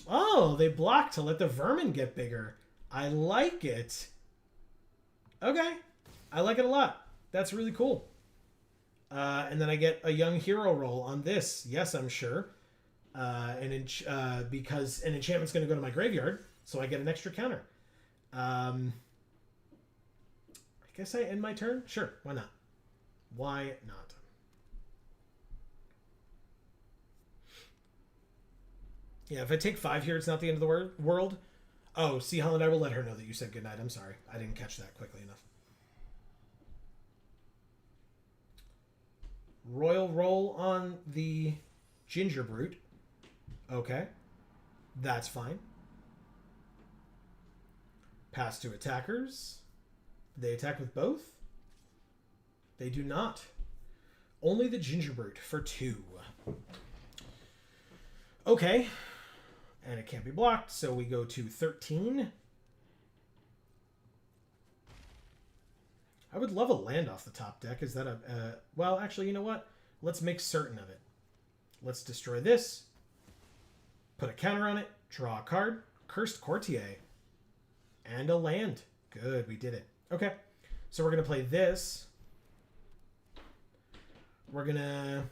Oh, they block to let the vermin get bigger. I like it. Okay. I like it a lot. That's really cool. And then I get a young hero roll on this. Yes, I'm sure. Because an enchantment's going to go to my graveyard, so I get an extra counter. I guess I end my turn? Sure, why not? Why not? Yeah, if I take 5 here, it's not the end of the world. Oh, see, Holland, I will let her know that you said goodnight. I'm sorry. I didn't catch that quickly enough. Royal roll on the Ginger Brute. Okay. That's fine. Pass to attackers. They attack with both? They do not. Only the Ginger Brute for 2. Okay. And it can't be blocked, so we go to 13. I would love a land off the top deck. Is that a... well, actually, you know what? Let's make certain of it. Let's destroy this. Put a counter on it. Draw a card. Cursed Courtier. And a land. Good, we did it. Okay. So we're going to play this. We're going to...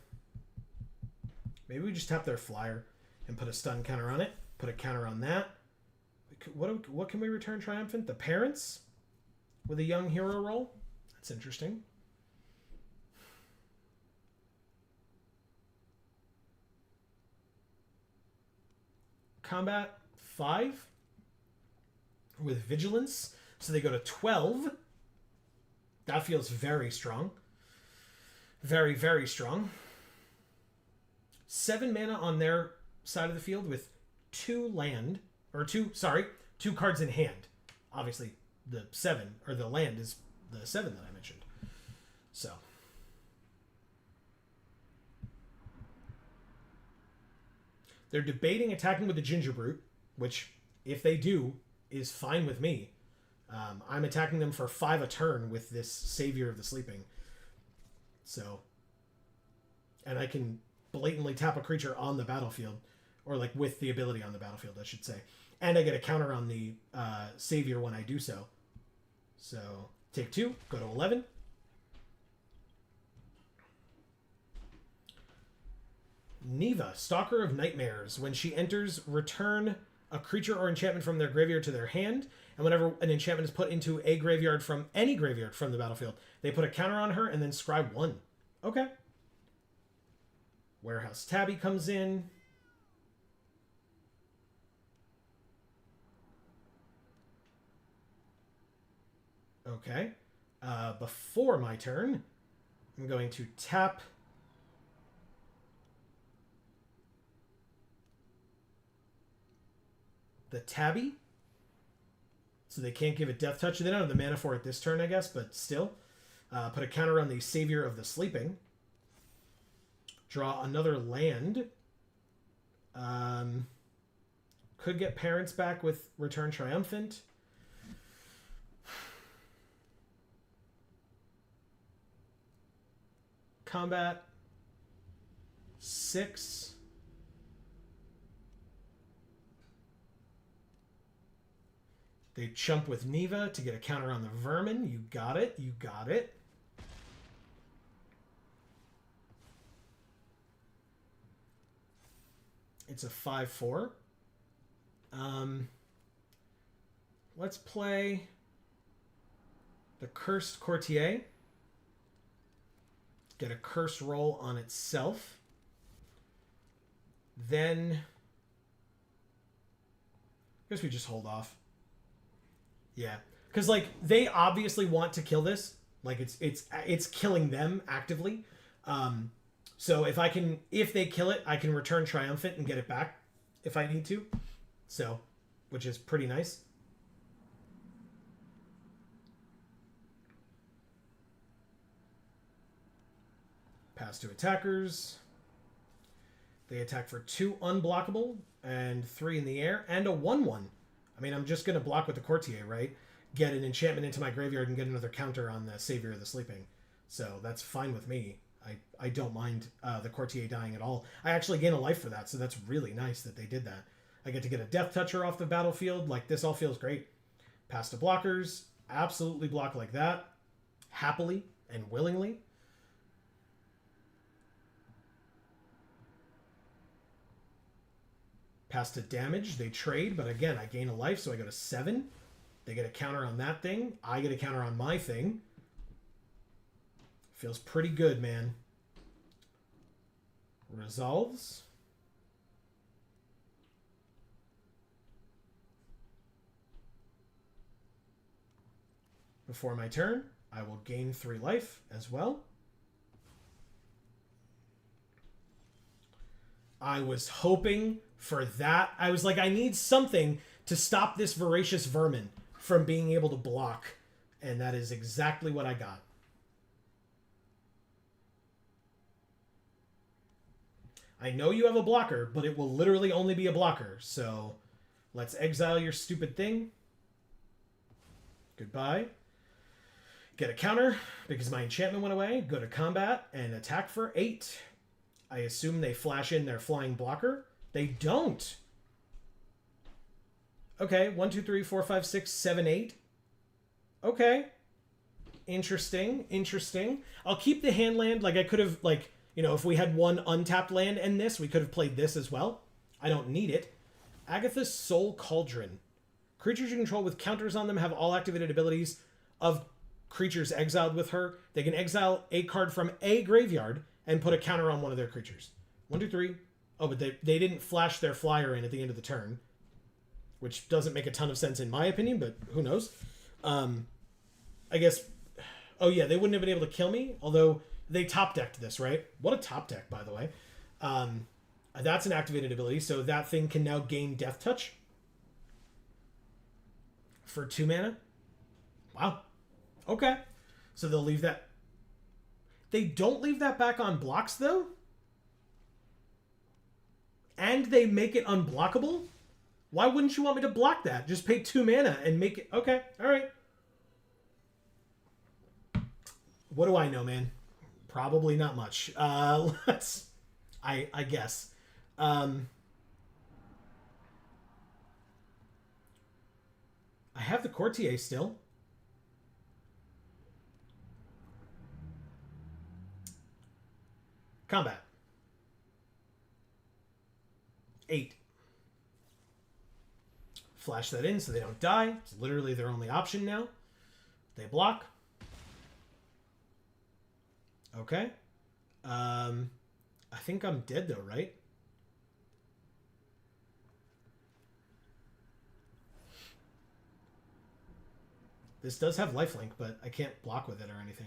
Maybe we just tap their flyer and put a stun counter on it. Put a counter on that. What can we return triumphant? The parents? With a young hero roll? That's interesting. Combat 5 with vigilance, so they go to 12. That feels very strong. Very, very strong. 7 mana on their side of the field with 2 cards in hand. Obviously, the 7 or the land is the 7 that I mentioned. So they're debating attacking with the Ginger Brute, which, if they do, is fine with me. I'm attacking them for 5 a turn with this Savior of the Sleeping. So, and I can blatantly tap a creature on the battlefield, or like with the ability on the battlefield, I should say. And I get a counter on the Savior when I do so. So, take 2, go to 11. Neva, Stalker of Nightmares. When she enters, return a creature or enchantment from their graveyard to their hand, and whenever an enchantment is put into a graveyard from any graveyard from the battlefield, they put a counter on her and then scribe 1. Okay. Warehouse Tabby comes in. Okay. Before my turn, I'm going to tap the Tabby. So they can't give it Death Touch. They don't have the mana for it this turn, I guess, but still. Put a counter on the Savior of the Sleeping. Draw another land. Could get Parents back with Return Triumphant. Combat 6. They chump with Neva to get a counter on the Vermin. You got it. You got it. It's a 5/4. Let's play the Cursed Courtier. Get a curse roll on itself. Then guess we just hold off. Yeah. Because, like, they obviously want to kill this. Like, it's killing them actively. So if they kill it, I can return Triumphant and get it back if I need to. So, which is pretty nice. Pass to attackers. They attack for 2 unblockable and 3 in the air and a 1/1. I mean, I'm just going to block with the Courtier, right? Get an enchantment into my graveyard and get another counter on the Savior of the Sleeping. So that's fine with me. I don't mind the Courtier dying at all. I actually gain a life for that, so that's really nice that they did that. I get to get a Death Toucher off the battlefield. Like, this all feels great. Pass to blockers. Absolutely block like that. Happily and willingly. Pass to damage. They trade, but again, I gain a life, so I go to 7. They get a counter on that thing. I get a counter on my thing. Feels pretty good, man. Resolves. Before my turn, I will gain 3 life as well. I was hoping for that. I was like, I need something to stop this voracious vermin from being able to block. And that is exactly what I got. I know you have a blocker, but it will literally only be a blocker. So let's exile your stupid thing. Goodbye. Get a counter because my enchantment went away. Go to combat and attack for 8. I assume they flash in their flying blocker. They don't. Okay, 1, 2, 3, 4, 5, 6, 7, 8. Okay. Interesting. Interesting. I'll keep the hand land. Like, I could have, like, you know, if we had one untapped land and this, we could have played this as well. I don't need it. Agatha's Soul Cauldron. Creatures you control with counters on them have all activated abilities of creatures exiled with her. They can exile a card from a graveyard and put a counter on one of their creatures. 1, 2, 3. Oh, but they didn't flash their flyer in at the end of the turn, which doesn't make a ton of sense in my opinion, but who knows? I guess... Oh, yeah, they wouldn't have been able to kill me, although they top-decked this, right? What a top deck, by the way. That's an activated ability, so that thing can now gain Death Touch for 2 mana. Wow. Okay. So they'll leave that... They don't leave that back on blocks, though? And they make it unblockable? Why wouldn't you want me to block that? Just pay 2 mana and make it... Okay, alright. What do I know, man? Probably not much. Let's... I guess. I have the Courtier still. Combat. 8. Flash that in so they don't die. It's literally their only option now. They block. Okay. I think I'm dead though, right? This does have lifelink, but I can't block with it or anything.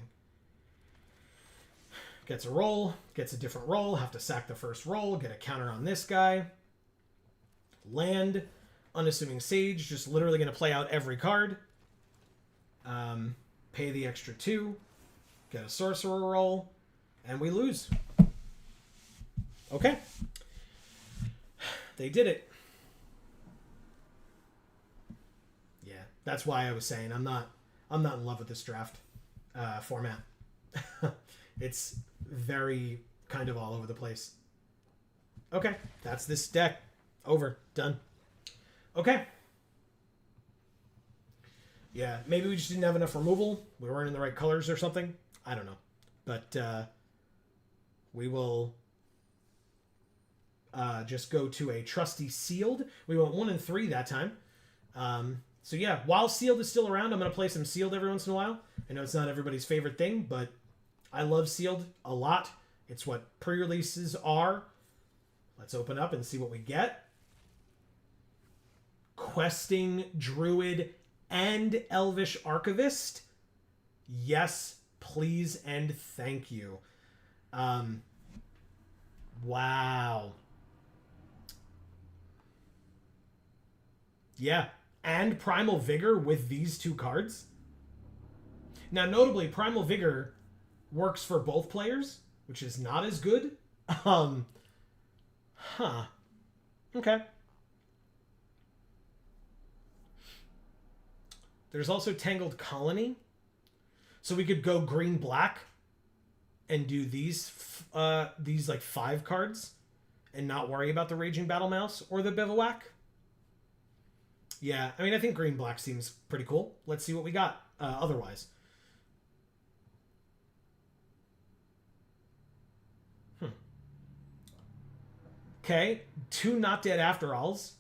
Gets a roll, gets a different roll, have to sack the first roll, get a counter on this guy. Land, Unassuming Sage, just literally going to play out every card. Pay the extra 2, get a sorcerer roll, and we lose. Okay. They did it. Yeah, that's why I was saying I'm not in love with this draft format. It's very kind of all over the place. Okay, that's this deck. Over. Done. Okay. Yeah, maybe we just didn't have enough removal. We weren't in the right colors or something. I don't know. But we will just go to a trusty sealed. We went 1 and 3 that time. So yeah, while sealed is still around, I'm going to play some sealed every once in a while. I know it's not everybody's favorite thing, but I love sealed a lot. It's what pre-releases are. Let's open up and see what we get. questing druid and elvish archivist, yes, please and thank you. Wow. Yeah, and Primal Vigor with these two cards. Now, notably, Primal Vigor works for both players, which is not as good. Okay. There's also Tangled Colony. So we could go green-black and do these like 5 cards and not worry about the Raging Battle Mouse or the Bivouac. Yeah, I mean, I think green-black seems pretty cool. Let's see what we got otherwise. Okay, 2 Not Dead After Alls.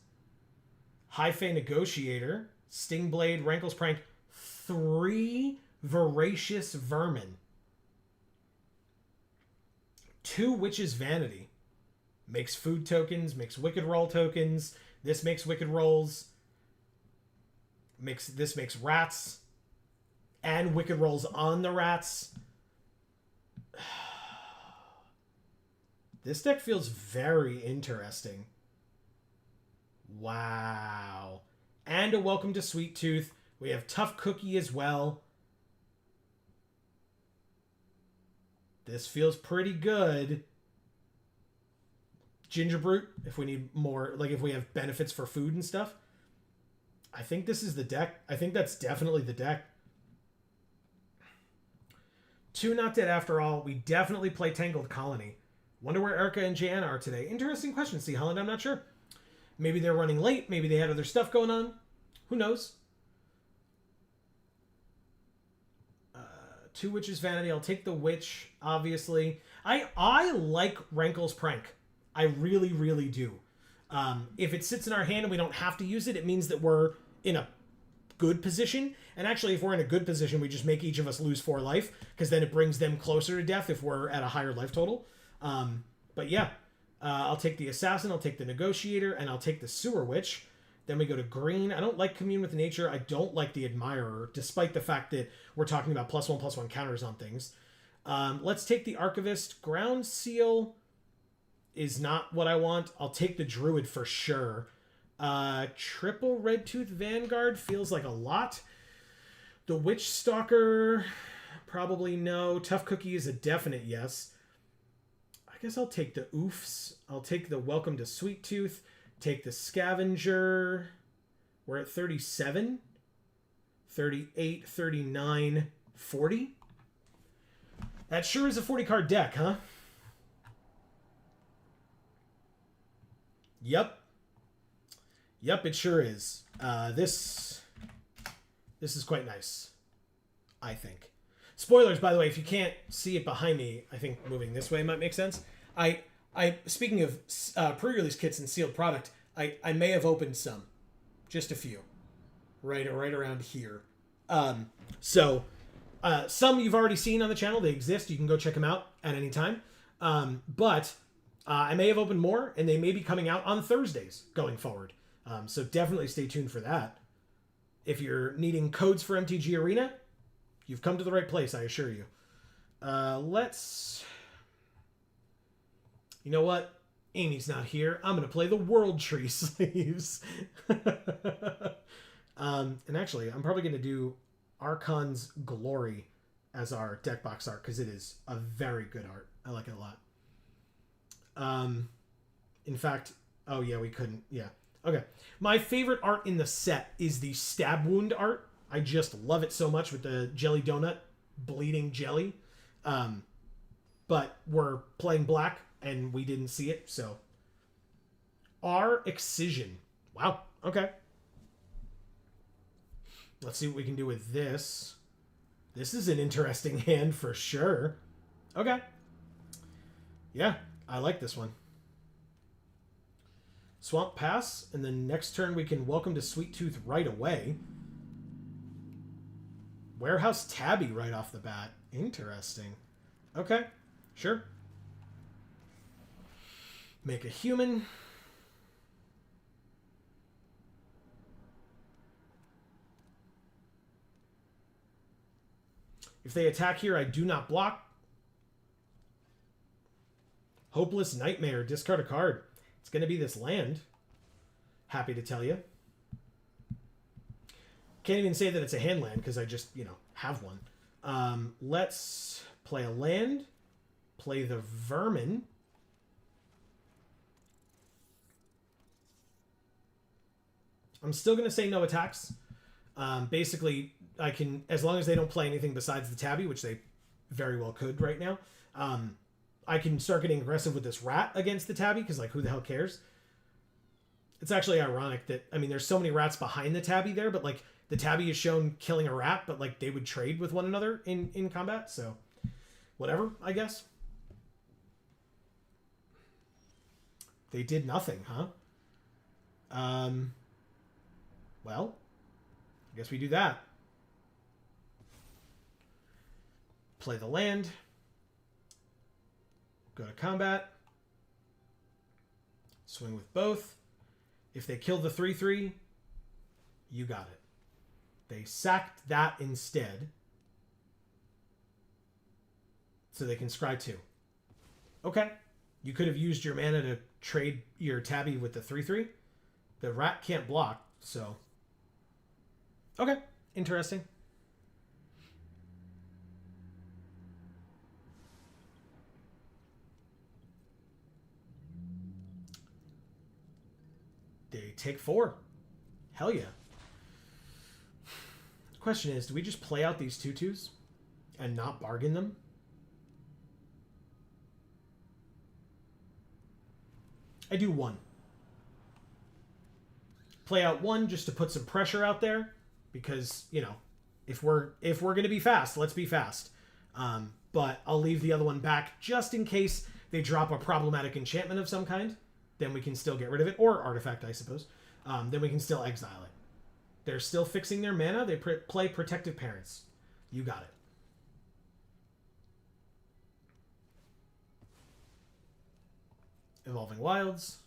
High Fae Negotiator. Stingblade, Rankle's Prank. 3 Voracious Vermin. 2 Witch's Vanity. Makes food tokens, makes Wicked Roll tokens. This makes Wicked Rolls. This makes rats. And Wicked Rolls on the rats. This deck feels very interesting. Wow. And a Welcome to Sweet Tooth. We have Tough Cookie as well. This feels pretty good. Ginger Brute, if we need more, like if we have benefits for food and stuff. I think this is the deck. I think that's definitely the deck. 2 Not Dead After All. We definitely play Tangled Colony. Wonder where Erica and Jan are today. Interesting question, C. Holland. I'm not sure. Maybe they're running late. Maybe they had other stuff going on. Who knows? 2 Witch's Vanity. I'll take the Witch, obviously. I like Rankle's Prank. I really, really do. If it sits in our hand and we don't have to use it, it means that we're in a good position. And actually, if we're in a good position, we just make each of us lose 4 life, because then it brings them closer to death if we're at a higher life total. But yeah, I'll take the Assassin, I'll take the Negotiator, and I'll take the Sewer Witch. Then we go to green. I don't like Commune with Nature. I don't like the Admirer, despite the fact that we're talking about +1/+1 counters on things. Let's take the Archivist. Ground Seal is not what I want. I'll take the Druid for sure. Triple Red Tooth Vanguard feels like a lot. The Witch Stalker, probably no. Tough Cookie is a definite yes. I guess I'll take the Oofs. I'll take the Welcome to Sweet Tooth. Take the Scavenger. We're at 37. 38, 39, 40. That sure is a 40-card deck, huh? Yep. Yep, it sure is. This is quite nice, I think. Spoilers, by the way, if you can't see it behind me, I think moving this way might make sense. Speaking of pre-release kits and sealed product, I may have opened some. Just a few. Right around here. Some you've already seen on the channel. They exist. You can go check them out at any time. But I may have opened more, and they may be coming out on Thursdays going forward. So definitely stay tuned for that. If you're needing codes for MTG Arena, you've come to the right place, I assure you. You know what? Amy's not here. I'm going to play the World Tree Sleeves. And actually, I'm probably going to do Archon's Glory as our deck box art, because it is a very good art. I like it a lot. In fact, oh yeah, we couldn't. Yeah. Okay. My favorite art in the set is the Stab Wound art. I just love it so much with the jelly donut bleeding jelly. But we're playing black and we didn't see it, so. Our Excision. Wow. Okay. Let's see what we can do with this. This is an interesting hand for sure. Okay. Yeah, I like this one. Swamp Pass, and then next turn we can Welcome to Sweet Tooth right away. Warehouse Tabby right off the bat. Interesting. Okay, sure. Make a human. If they attack here, I do not block. Hopeless Nightmare. Discard a card. It's going to be this land. Happy to tell you. Can't even say that it's a hand land because I just, have one. Let's play a land. Play the Vermin. I'm still going to say no attacks. Basically, I can, as long as they don't play anything besides the Tabby, which they very well could right now, I can start getting aggressive with this rat against the Tabby, because, who the hell cares? It's actually ironic that, there's so many rats behind the Tabby there, but, the Tabby is shown killing a rat, but, they would trade with one another in combat, so whatever, I guess. They did nothing, huh? Well, I guess we do that. Play the land. Go to combat. Swing with both. If they kill the 3/3, you got it. They sacked that instead. So they can scry 2. Okay. You could have used your mana to trade your Tabby with the 3/3. The rat can't block, so... Okay. Interesting. They take 4. Hell yeah. The question is, do we just play out these 2/2s and not bargain them? I do 1. Play out 1 just to put some pressure out there, because, if we're going to be fast, let's be fast. But I'll leave the other one back just in case they drop a problematic enchantment of some kind. Then we can still get rid of it, or artifact, I suppose. Then we can still exile it. They're still fixing their mana. They play Protective Parents. You got it. Evolving Wilds.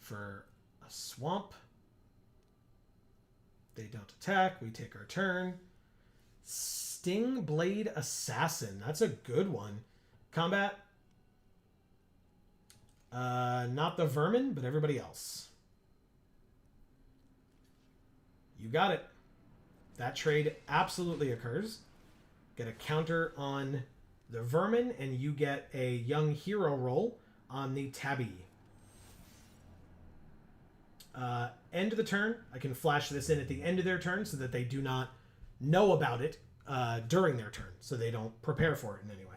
For a swamp. They don't attack. We take our turn. Sting Blade Assassin. That's a good one. Combat. Not the Vermin, but everybody else. You got it. That trade absolutely occurs. Get a counter on the Vermin, and you get a Young Hero roll on the Tabby. End of the turn. I can flash this in at the end of their turn so that they do not know about it during their turn, so they don't prepare for it in any way.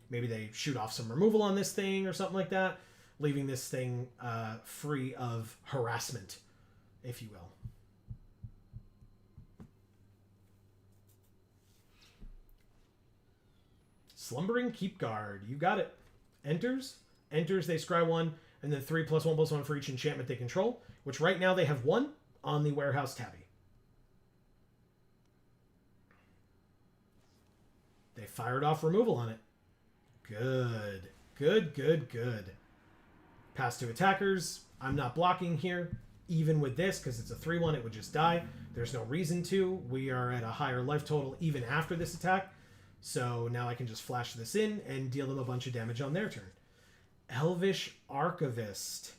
Maybe they shoot off some removal on this thing or something like that, leaving this thing free of harassment, if you will. Slumbering Keep Guard. You got it. Enters. Enters, they scry 1, and then 3+1/+1 for each enchantment they control, which right now they have 1 on the Warehouse Tabby. They fired off removal on it. Good. Good, good, good. Pass to attackers. I'm not blocking here. Even with this, because it's a 3/1, it would just die. There's no reason to. We are at a higher life total even after this attack. So now I can just flash this in and deal them a bunch of damage on their turn. Elvish Archivist.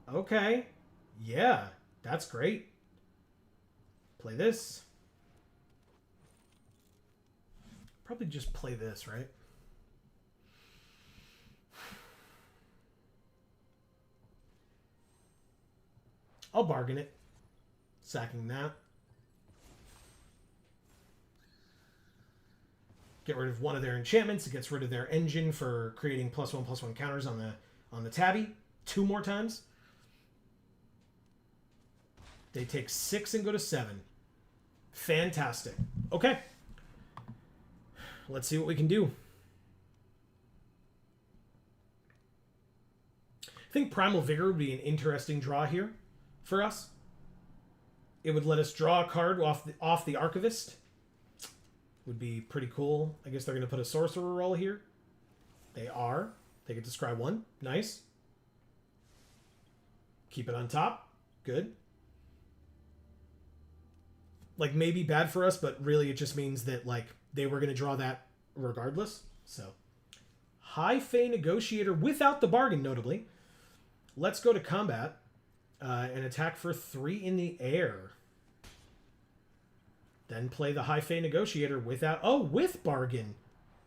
Okay. Yeah, that's great. Play this. Probably just play this, right? I'll bargain it. Sacking that. Get rid of one of their enchantments. It gets rid of their engine for creating +1/+1 counters on the Tabby 2 more times. They take 6 and go to 7. Fantastic. Okay. Let's see what we can do. I think Primal Vigor would be an interesting draw here for us. It would let us draw a card off the Archivist. Would be pretty cool. I guess they're going to put a Sorcerer roll here. They are. They get to scry 1. Nice. Keep it on top. Good. Like, maybe bad for us, but really it just means that, like, they were going to draw that regardless. So, High Fae Negotiator without the bargain, notably. Let's go to combat and attack for 3 in the air. Then play the High Fae Negotiator without... Oh, with bargain.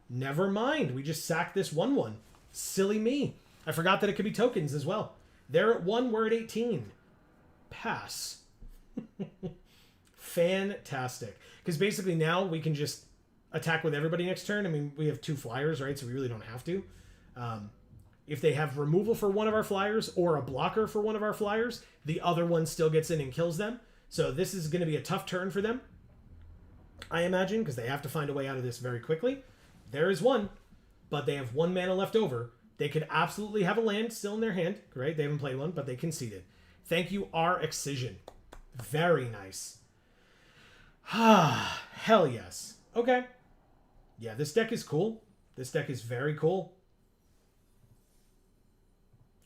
Never mind. We just sacked this 1/1. Silly me. I forgot that it could be tokens as well. They're at 1, we're at 18. Pass. Fantastic. Because basically now we can just attack with everybody next turn. I mean, we have 2 flyers, right? So we really don't have to. If they have removal for one of our flyers or a blocker for one of our flyers, the other one still gets in and kills them. So this is going to be a tough turn for them, I imagine, because they have to find a way out of this very quickly. There is 1, but they have 1 mana left over. They could absolutely have a land still in their hand, right? They haven't played one, but they conceded. Thank you, our Excision. Very nice. Ah, hell yes. Okay. Yeah, this deck is cool. This deck is very cool.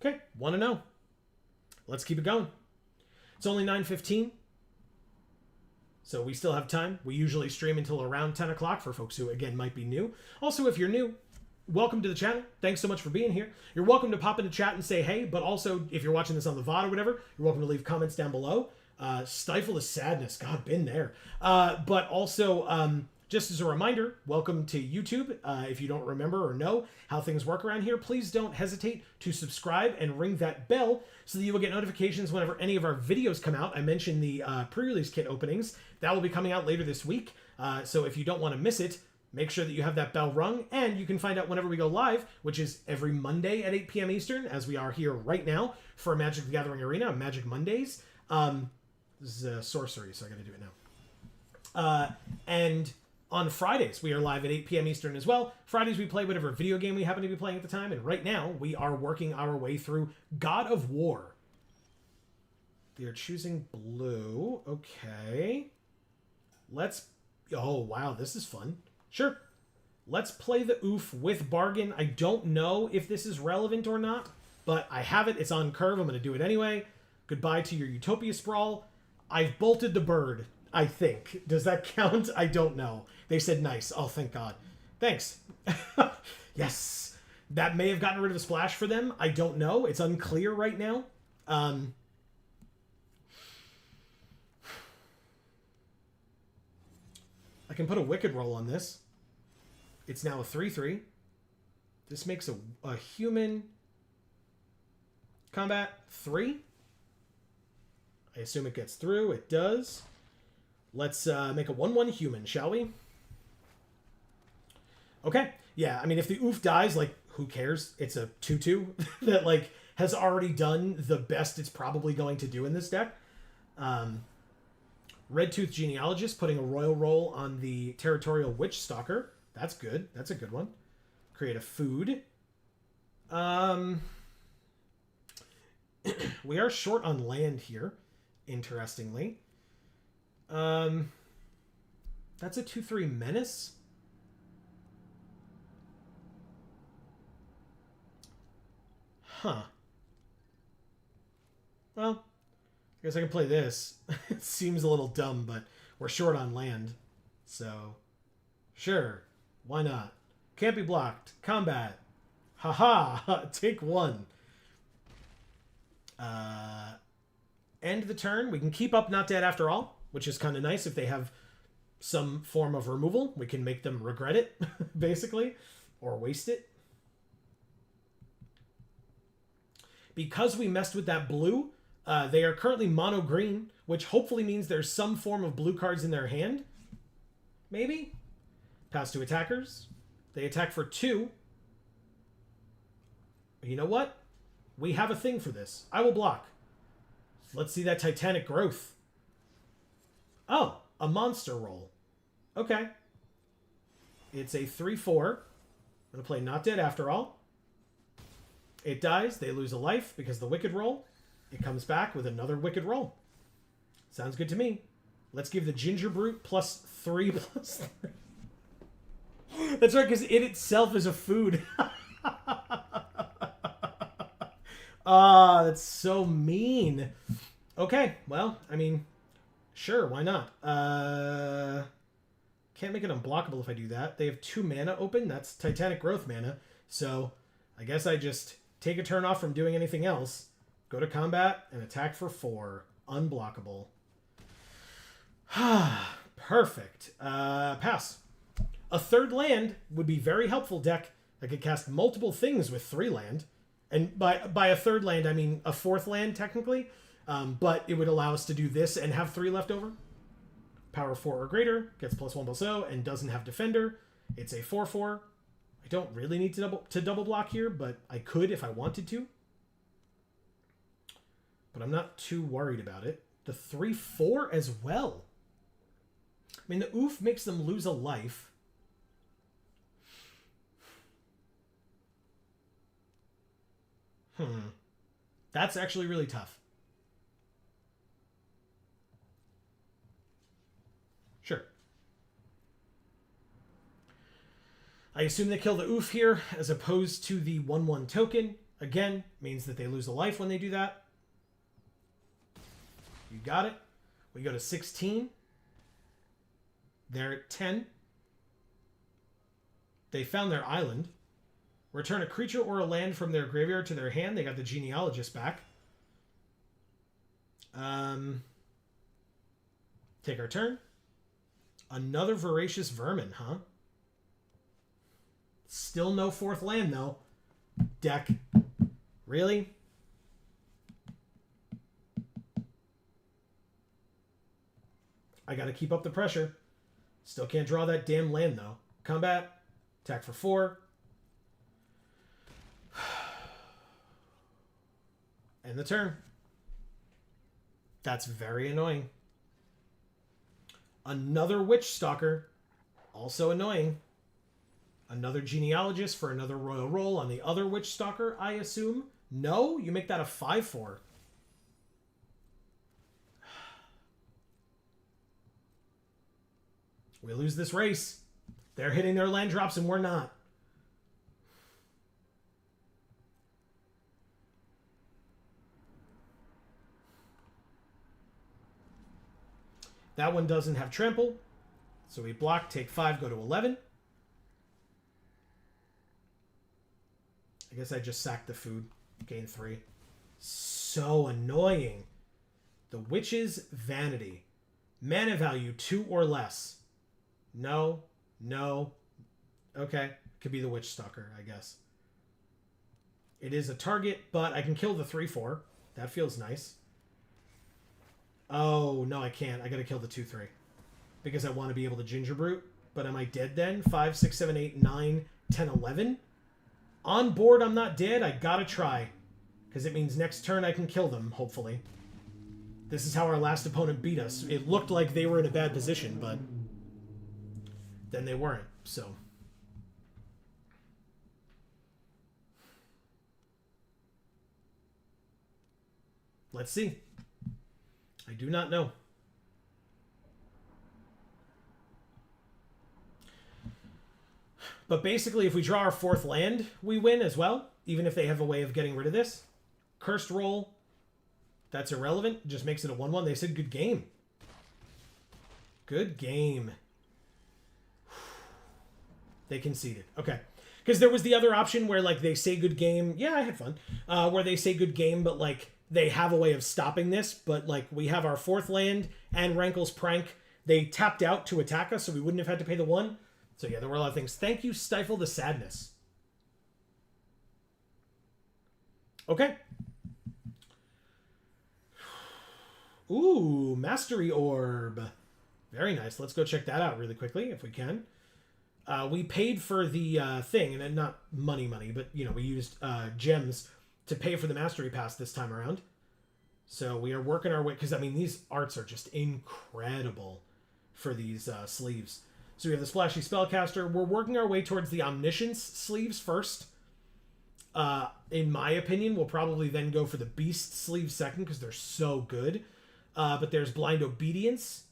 Okay, 1-0. Let's keep it going. It's only 9:15. So we still have time. We usually stream until around 10 o'clock for folks who, again, might be new. Also, if you're new, welcome to the channel. Thanks so much for being here. You're welcome to pop into chat and say hey, but also, if you're watching this on the VOD or whatever, you're welcome to leave comments down below. Stifle the sadness. God, been there. But also, just as a reminder, welcome to YouTube. If you don't remember or know how things work around here, please don't hesitate to subscribe and ring that bell so that you will get notifications whenever any of our videos come out. I mentioned the pre-release kit openings. That will be coming out later this week. So if you don't want to miss it, make sure that you have that bell rung, and you can find out whenever we go live, which is every Monday at 8 p.m. Eastern, as we are here right now for Magic the Gathering Arena on Magic Mondays. This is sorcery, so I got to do it now. And on Fridays, we are live at 8 p.m. Eastern as well. Fridays, we play whatever video game we happen to be playing at the time, and right now, we are working our way through God of War. They are choosing blue. Okay. Let's... Oh, wow, this is fun. Sure. Let's play the oof with bargain. I don't know if this is relevant or not, but I have it. It's on curve. I'm going to do it anyway. Goodbye to your Utopia Sprawl. I've bolted the bird, I think. Does that count? I don't know. They said nice. Oh, thank God. Thanks. Yes. That may have gotten rid of a splash for them. I don't know. It's unclear right now. I can put a Wicked Roll on this. It's now a 3/3. This makes a human combat 3. I assume it gets through. It does. Let's make a 1/1 human, shall we? Okay. Yeah, I mean, if the oof dies, like, who cares? It's a 2/2 that, like, has already done the best it's probably going to do in this deck. Red Tooth Genealogist, putting a Royal Roll on the Territorial Witch Stalker. That's good. That's a good one. Create a food. We are short on land here, interestingly. That's a 2/3 Menace. Huh. Well, I guess I can play this. It seems a little dumb, but we're short on land. So, sure. Why not? Can't be blocked. Combat. Haha. Take 1. End the turn. We can keep up Not Dead After All, which is kind of nice. If they have some form of removal, we can make them regret it, basically, or waste it. Because we messed with that blue, they are currently mono green, which hopefully means there's some form of blue cards in their hand. Maybe? Pass to attackers. They attack for 2. You know what? We have a thing for this. I will block. Let's see that Titanic Growth. Oh, a monster roll. Okay. It's a 3/4. I'm going to play Not Dead After All. It dies. They lose a life because the Wicked Roll. It comes back with another Wicked Roll. Sounds good to me. Let's give the Ginger Brute +3/+3. That's right, because it itself is a food. Ah, that's so mean. Okay, well, I mean, sure, why not? Can't make it unblockable if I do that. They have 2 mana open. That's Titanic Growth mana. So I guess I just take a turn off from doing anything else, go to combat, and attack for 4. Unblockable. Perfect. Pass. A 3rd land would be very helpful, deck. I could cast multiple things with 3 land. And by a 3rd land, I mean a 4th land, technically. But it would allow us to do this and have 3 left over. Power 4 or greater, gets +1/+0, and doesn't have defender. It's a 4/4. I don't really need to double block here, but I could if I wanted to. But I'm not too worried about it. The 3/4 as well. I mean, the oof makes them lose a life. That's actually really tough. Sure. I assume they kill the oof here as opposed to the 1/1 token. Again, means that they lose a life when they do that. You got it. We go to 16. They're at 10. They found their island. Return a creature or a land from their graveyard to their hand. They got the genealogist back. Take our turn. Another voracious vermin, huh? Still no 4th land, though. Deck. Really? I gotta keep up the pressure. Still can't draw that damn land, though. Combat. Attack for 4. End the turn. That's very annoying. Another Witch Stalker. Also annoying. Another Genealogist for another Royal Roll on the other Witch Stalker, I assume. No? You make that a 5/4. We lose this race. They're hitting their land drops and we're not. That one doesn't have trample. So we block, take 5, go to 11. I guess I just sacked the food. Gain 3. So annoying. The Witch's Vanity. Mana value 2 or less. No. No. Okay. Could be the Witch Stalker, I guess. It is a target, but I can kill the 3/4. That feels nice. Oh, no, I can't. I gotta kill the 2/3. Because I want to be able to Ginger Brute. But am I dead then? 5, 6, 7, 8, 9, 10, 11? On board, I'm not dead. I gotta try. Because it means next turn I can kill them, hopefully. This is how our last opponent beat us. It looked like they were in a bad position, but then they weren't, so. Let's see. I do not know. But basically, if we draw our 4th land, we win as well, even if they have a way of getting rid of this. Cursed Roll, that's irrelevant. It just makes it a 1/1. They said good game. Good game. They conceded. Okay. Because there was the other option where, like, they say good game. Yeah, I had fun. Where they say good game, but, like, they have a way of stopping this. But, like, we have our 4th land and Rankle's Prank. They tapped out to attack us, so we wouldn't have had to pay the 1. So, yeah, there were a lot of things. Thank you, Stifle the Sadness. Okay. Ooh, Mastery Orb. Very nice. Let's go check that out really quickly, if we can. We paid for the thing, and not money, but, you know, we used gems to pay for the Mastery Pass this time around. So we are working our way, because, I mean, these arts are just incredible for these sleeves. So we have the Splashy Spellcaster. We're working our way towards the Omniscience sleeves first. In my opinion, we'll probably then go for the Beast sleeves second, because they're so good. But there's Blind Obedience,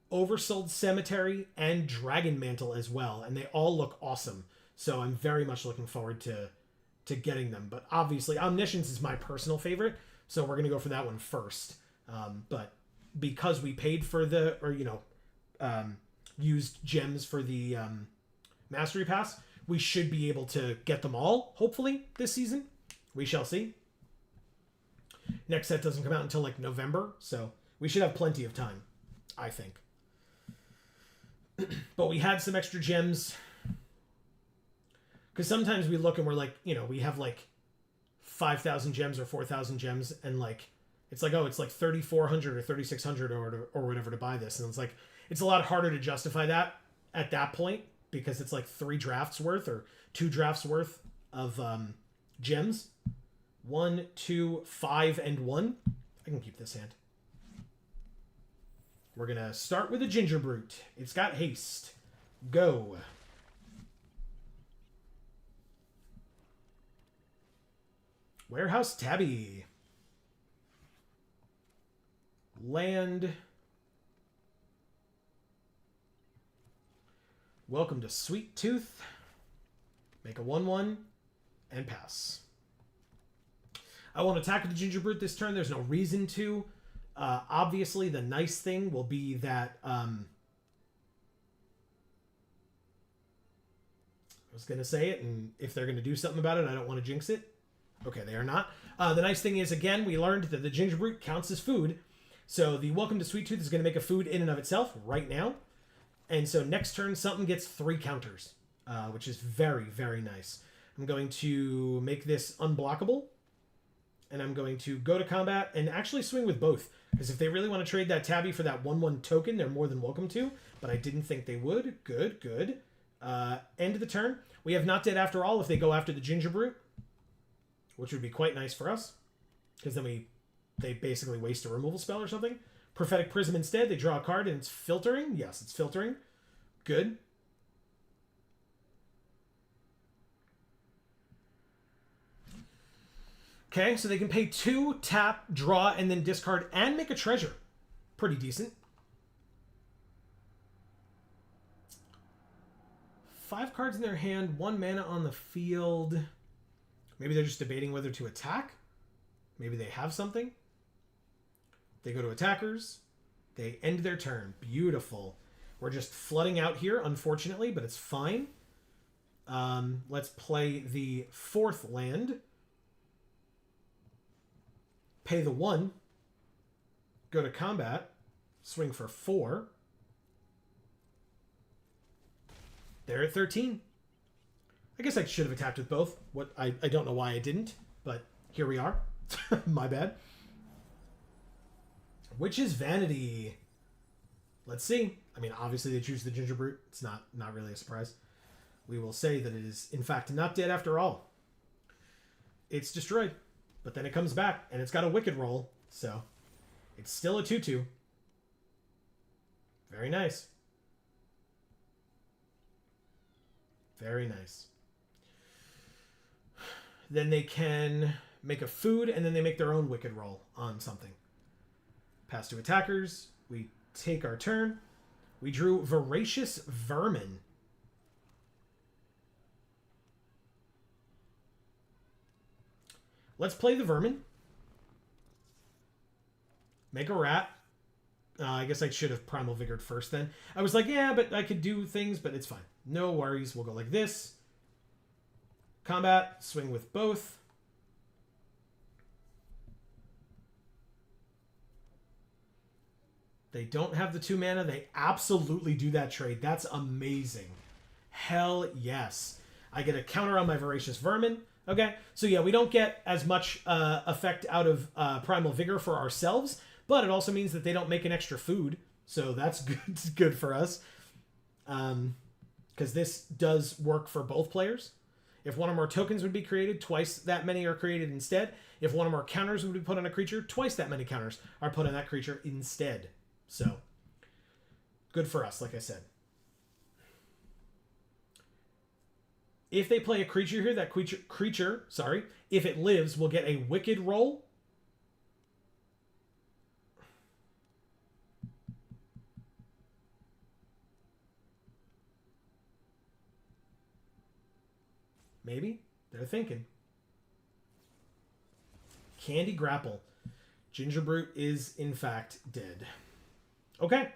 Oversold Cemetery, and Dragon Mantle as well, and they all look awesome. So I'm very much looking forward to to getting them. But obviously, Omniscience is my personal favorite, so we're going to go for that one first. But because we paid for used gems for the Mastery Pass, we should be able to get them all, hopefully, this season. We shall see. Next set doesn't come out until like November, so we should have plenty of time, I think. But we had some extra gems. Because sometimes we look and we're like, we have like 5,000 gems or 4,000 gems, and like, it's like, oh, it's like 3,400 or 3,600 or whatever to buy this. And it's like, it's a lot harder to justify that at that point, because it's like 3 drafts worth or 2 drafts worth of gems. 1, 2, 5, and 1. I can keep this hand. We're going to start with a Ginger Brute. It's got haste. Go. Warehouse Tabby. Land. Welcome to Sweet Tooth. Make a 1/1 and pass. I won't attack with the Ginger Brute this turn. There's no reason to. Obviously, the nice thing will be that... I was going to say it, and if they're going to do something about it, I don't want to jinx it. Okay, they are not. The nice thing is, again, we learned that the Ginger Brute counts as food. So the Welcome to Sweet Tooth is going to make a food in and of itself right now. And so next turn, something gets 3 counters, which is very, very nice. I'm going to make this unblockable. And I'm going to go to combat and actually swing with both. Because if they really want to trade that Tabby for that 1/1 token, they're more than welcome to. But I didn't think they would. Good, good. End of the turn. We have Not Dead After All if they go after the Ginger Brute, which would be quite nice for us. Because then they basically waste a removal spell or something. Prophetic Prism instead. They draw a card and it's filtering. Yes, it's filtering. Good. Okay, so they can pay 2, tap, draw, and then discard and make a treasure. Pretty decent. 5 cards in their hand, 1 mana on the field. Maybe they're just debating whether to attack. Maybe they have something. They go to attackers. They end their turn. Beautiful. We're just flooding out here, unfortunately, but it's fine. Let's play the 4th land. Pay the 1. Go to combat. Swing for 4. They're at 13. I guess I should have attacked with both. I don't know why I didn't, but here we are. My bad. Which is Vanity? Let's see. I mean, obviously they choose the Ginger Brute. It's not really a surprise. We will say that it is, in fact, not dead after all. It's destroyed. But then it comes back, and it's got a Wicked roll, so it's still a 2/2. Very nice. Very nice. Then they can make a food, and then they make their own Wicked roll on something. Pass to attackers. We take our turn. We drew Voracious Vermin. Let's play the Vermin. Make a rat. I guess I should have Primal Vigored first then. I was like, yeah, but I could do things, but it's fine. No worries. We'll go like this. Combat. Swing with both. They don't have the 2 mana. They absolutely do that trade. That's amazing. Hell yes. I get a counter on my Voracious Vermin. Okay, so yeah, we don't get as much effect out of Primal Vigor for ourselves, but it also means that they don't make an extra food, so that's good, good for us. Because this does work for both players. If one or more tokens would be created, twice that many are created instead. If one or more counters would be put on a creature, twice that many counters are put on that creature instead. So, good for us, like I said. If they play a creature here, that creature, if it lives, will get a Wicked roll. Maybe. They're thinking. Candy Grapple. Gingerbrute is, in fact, dead. Okay.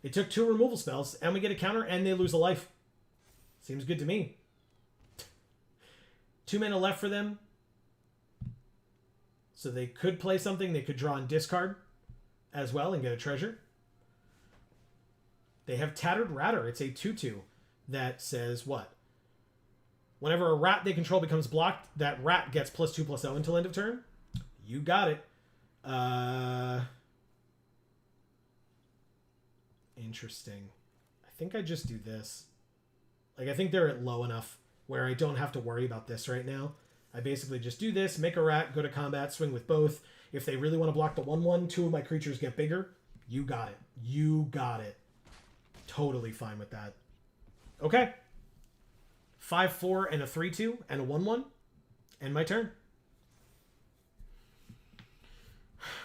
It took 2 removal spells, and we get a counter, and they lose a life. Seems good to me. 2 mana left for them. So they could play something. They could draw and discard as well and get a treasure. They have Tattered Ratter. It's a 2/2 that says what? Whenever a rat they control becomes blocked, that rat gets +2/+0 until end of turn. You got it. Interesting. I think I just do this. Like, I think they're at low enough where I don't have to worry about this right now. I basically just do this, make a rat, go to combat, swing with both. If they really want to block the 1/1, 2 of my creatures get bigger. You got it. You got it. Totally fine with that. Okay. 5/4 and a 3/2 and a 1/1. And my turn.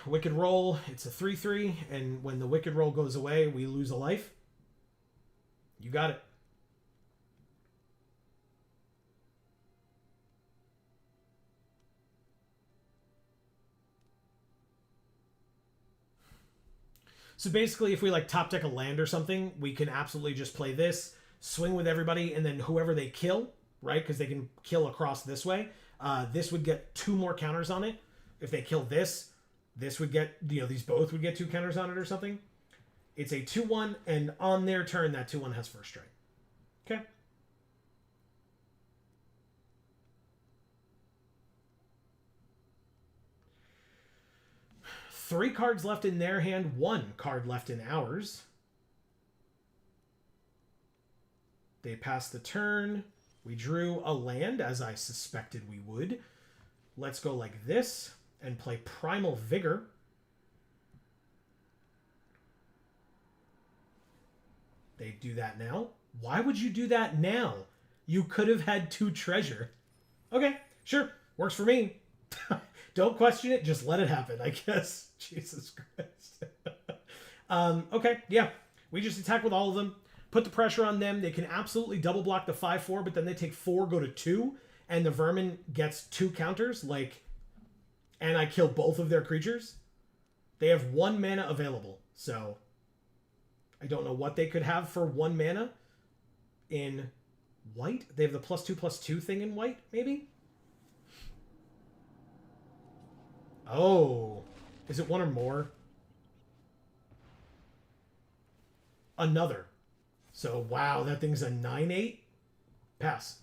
Wicked Roll. It's a 3/3. And when the Wicked Roll goes away, we lose a life. You got it. So basically, if we like top deck a land or something, we can absolutely just play this, swing with everybody, and then whoever they kill, right? Because they can kill across this way. This would get 2 more counters on it. If they kill this, this would get, these both would get 2 counters on it or something. It's a 2/1, and on their turn, that 2/1 has first strike. Okay. Three cards left in their hand, 1 card left in ours. They passed the turn. We drew a land, as I suspected we would. Let's go like this and play Primal Vigor. They do that now. Why would you do that now? You could have had 2 treasure. Okay, sure. Works for me. Don't question it. Just let it happen, I guess. Jesus Christ. Okay, yeah. We just attack with all of them. Put the pressure on them. They can absolutely double block the 5/4, but then they take 4, go to 2, and the Vermin gets 2 counters, and I kill both of their creatures. They have 1 mana available, so I don't know what they could have for 1 mana in white. They have the +2/+2 thing in white, maybe? Oh, is it 1 or more? Another. So, wow, that thing's a 9/8? Pass.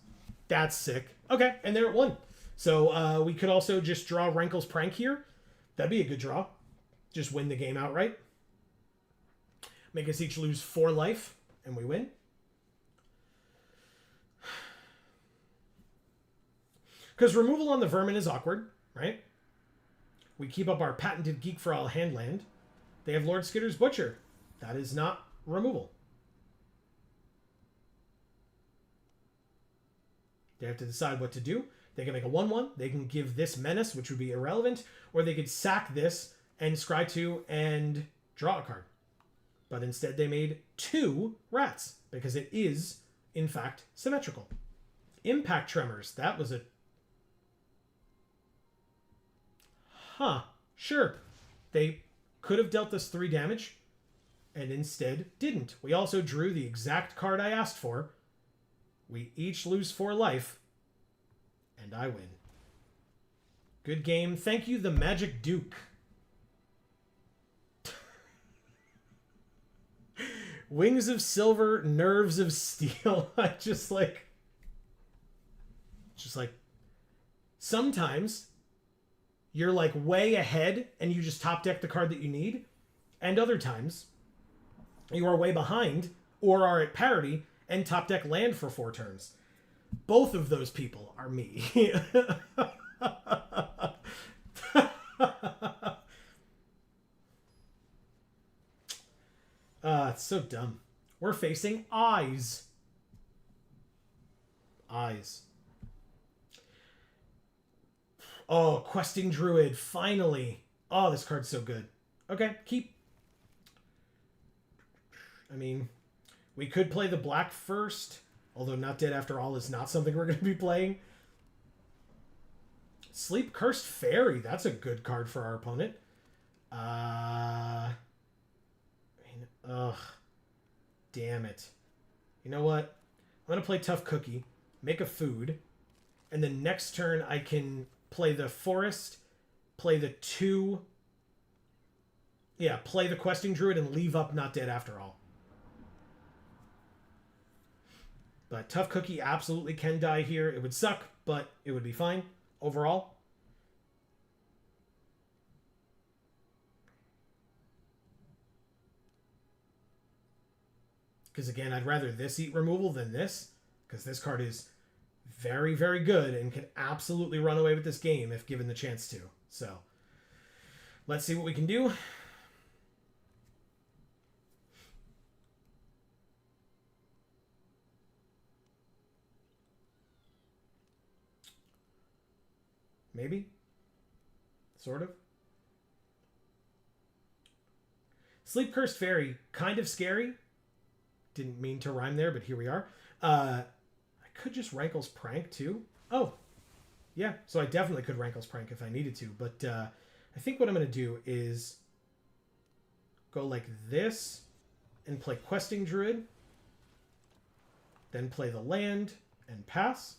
That's sick. Okay, and they're at 1. So, we could also just draw Rankle's Prank here. That'd be a good draw. Just win the game outright. Make us each lose 4 life, and we win. Because removal on the Vermin is awkward, right? We keep up our patented Geek for All hand land. They have Lord Skitter's Butcher. That is not removal. They have to decide what to do. They can make a 1/1. They can give this Menace, which would be irrelevant, or they could sack this and scry 2 and draw a card. But instead they made 2 rats, because it is, in fact, symmetrical. Impact Tremors. That was a... Huh. Sure. They could have dealt us 3 damage, and instead didn't. We also drew the exact card I asked for. We each lose 4 life, and I win. Good game. Thank you, the Magic Duke. Wings of Silver, Nerves of Steel. I just like... Sometimes you're like way ahead and you just top deck the card that you need. And other times you are way behind or are at parity and top deck land for 4 turns. Both of those people are me. It's so dumb. We're facing Eyes. Eyes. Oh, Questing Druid, finally. Oh, this card's so good. Okay, keep. I mean, we could play the black first, although Not Dead After All is not something we're going to be playing. Sleep Cursed Fairy. That's a good card for our opponent. Ugh. Damn it. You know what? I'm going to play Tough Cookie, make a food, and then next turn I can play the forest, play the two... Yeah, play the Questing Druid and leave up Not Dead After All. But Tough Cookie absolutely can die here. It would suck, but it would be fine overall. Because again, I'd rather this eat removal than this. Because this card is very, very good and can absolutely run away with this game if given the chance to. So, let's see what we can do. Maybe? Sort of? Sleep Cursed Fairy, kind of scary. Didn't mean to rhyme there, but here we are. I could just Rankle's Prank, too. Oh, yeah. So I definitely could Rankle's Prank if I needed to. But I think what I'm going to do is go like this and play Questing Druid. Then play the land and pass.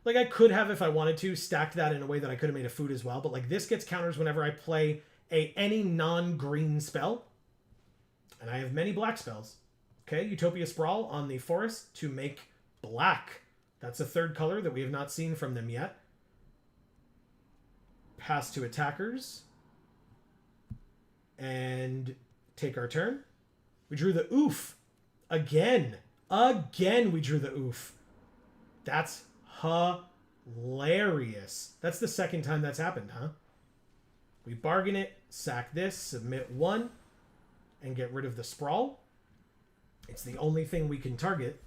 Like, I could have, if I wanted to, stacked that in a way that I could have made a food as well. But, like, this gets counters whenever I play any non-green spell. And I have many black spells. Okay, Utopia Sprawl on the forest to make black. That's a third color that we have not seen from them yet. Pass to attackers. And take our turn. We drew the oof. Again. Again we drew the oof. That's hilarious. That's the second time that's happened, huh? We bargain it, sack this, submit one, and get rid of the Sprawl. It's the only thing we can target.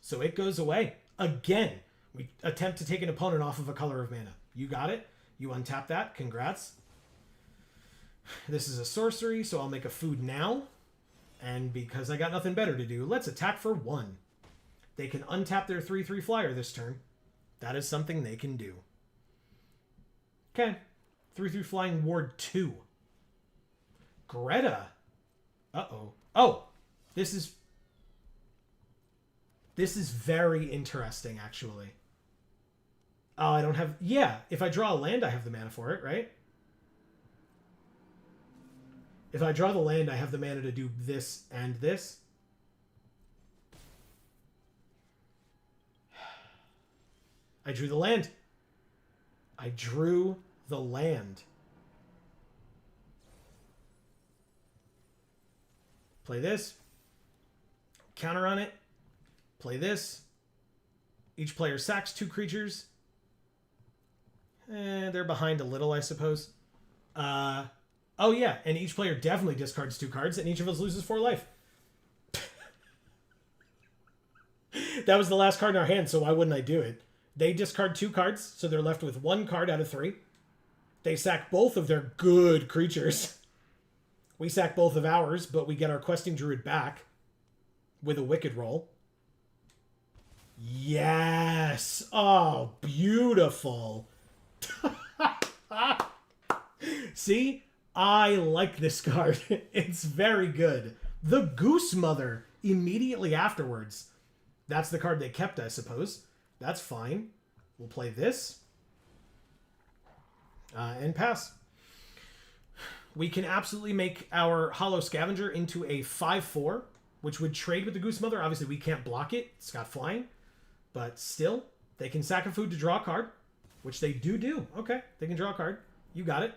So it goes away. Again, we attempt to take an opponent off of a color of mana. You got it. You untap that. Congrats. This is a sorcery, so I'll make a food now. And because I got nothing better to do, let's attack for 1. They can untap their 3/3 flyer this turn. That is something they can do. Okay. 3/3 flying ward 2. Greta. Uh-oh. Oh, this is very interesting, actually. Oh, I don't have... Yeah, if I draw a land, I have the mana for it, right? If I draw the land, I have the mana to do this and this. I drew the land. I drew the land. Play this. Counter on it. Play this. Each player sacks 2 creatures. They're behind a little, I suppose. Oh, yeah. And each player definitely discards 2 cards, and each of us loses 4 life. That was the last card in our hand, so why wouldn't I do it? They discard 2 cards, so they're left with 1 card out of 3. They sack both of their good creatures. We sack both of ours, but we get our Questing Druid back with a Wicked roll. Yes! Oh, beautiful. See? I like this card. It's very good. The Goose Mother immediately afterwards. That's the card they kept, I suppose. That's fine. We'll play this. And pass. We can absolutely make our Hollow Scavenger into a 5/4, which would trade with the Goose Mother. Obviously, we can't block it. It's got flying. But still, they can sack a food to draw a card, which they do. Okay, they can draw a card. You got it.